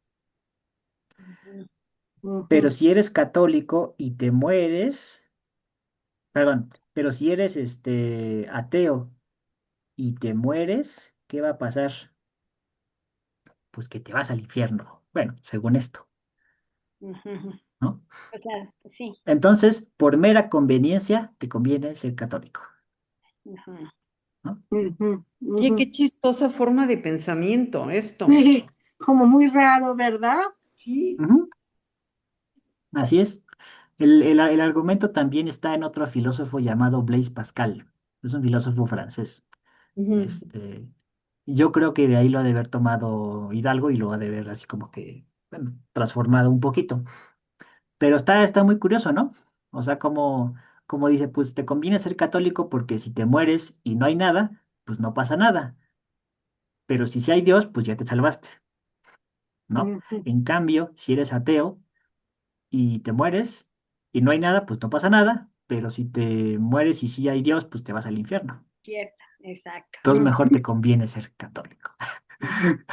ujú, Pero ujú, si eres católico y te mueres, perdón, pero si eres ateo y te mueres, ¿qué va a pasar? Pues que te vas al infierno. Bueno, según esto, ujú. ¿no? O sea, sí. Entonces, por mera conveniencia, te conviene ser católico, Ujú. ¿no? ujú, Oye, ujú. qué chistosa forma de pensamiento esto. Sí, como muy raro, ¿verdad? Sí. Ujú. Así es. El argumento también está en otro filósofo llamado Blaise Pascal. Es un filósofo francés. Ujú. Este, yo creo que de ahí lo ha de haber tomado Hidalgo y lo ha de haber así como que, bueno, transformado un poquito. Pero está muy curioso, ¿no? O sea, como dice, pues te conviene ser católico porque si te mueres y no hay nada, pues no pasa nada. Pero si sí hay Dios, pues ya te salvaste, ¿no? Ujú, En cambio, si eres ateo y te mueres y no hay nada, pues no pasa nada. Pero si te mueres y sí hay Dios, pues te vas al infierno. Cierto, Exacto. Entonces mejor te conviene ser católico.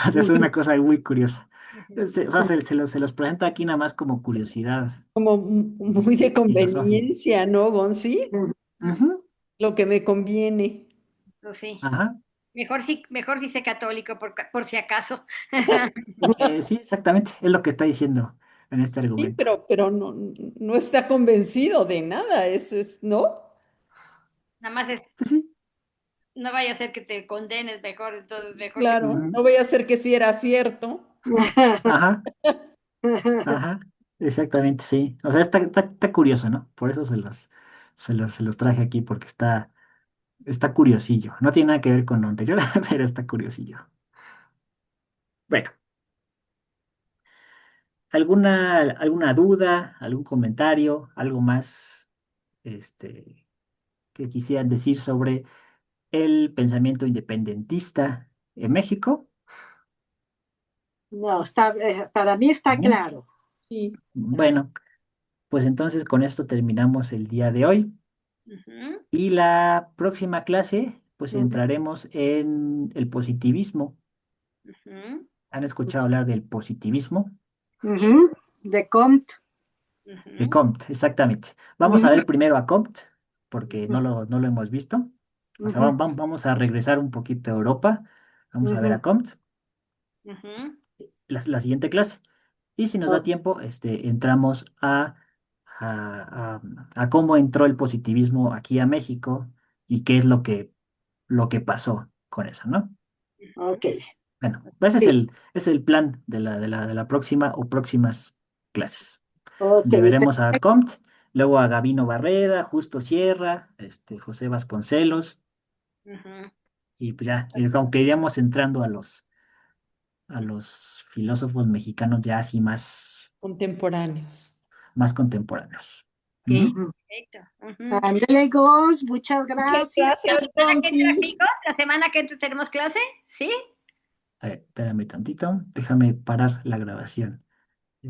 O sea, es una cosa muy curiosa. Ujú. O sea, se los presento aquí nada más como curiosidad Como muy de filosófica. conveniencia, ¿no, Gonzi? Ujú. Lo que me conviene. Pues sí. Ajá. Mejor si sé católico por si acaso. Sí, exactamente. Es lo que está diciendo en este Sí, argumento. pero no, no está convencido de nada, ¿no? Nada más Pues sí. no vaya a ser que te condenes mejor, entonces mejor que... Claro, Ujú. no voy a hacer que sí era cierto. Ajá. Ajá. Exactamente, sí. O sea, está curioso, ¿no? Por eso se los traje aquí, porque está curiosillo. No tiene nada que ver con lo anterior, pero está curiosillo. Bueno, ¿alguna duda, algún comentario, algo más que quisieran decir sobre el pensamiento independentista en México? No, para mí está ¿No? claro. Sí. Bueno, pues entonces con esto terminamos el día de hoy Ujú, y la próxima clase, pues Ujú, entraremos en el positivismo. ujú, ¿Han escuchado hablar del positivismo? sí, ujú. De Comte. De ujú, Comte, exactamente. Vamos a Ujú, ver primero a Comte, porque ujú, no lo hemos visto. O sea, ujú, vamos a regresar un poquito a Europa. Vamos a ver ujú. a Comte, ujú, la siguiente clase. Y si nos da Oh, tiempo, entramos a cómo entró el positivismo aquí a México y qué es lo que pasó con eso, ¿no? ok, Bueno, ese es sí, el plan de la próxima o próximas clases, ok. donde veremos a Comte, luego a Gabino Barreda, Justo Sierra, José Vasconcelos, ujú. y pues ya, aunque iríamos entrando a los filósofos mexicanos ya así Contemporáneos. más contemporáneos. Ok, Ujú. Ujú. perfecto. Ujú. Ándale, Gus, muchas Muchas gracias. gracias, ¿Semana que entra, Gonzi. chicos? ¿La semana que entra tenemos clase? ¿Sí? A ver, espérame tantito, déjame parar la grabación.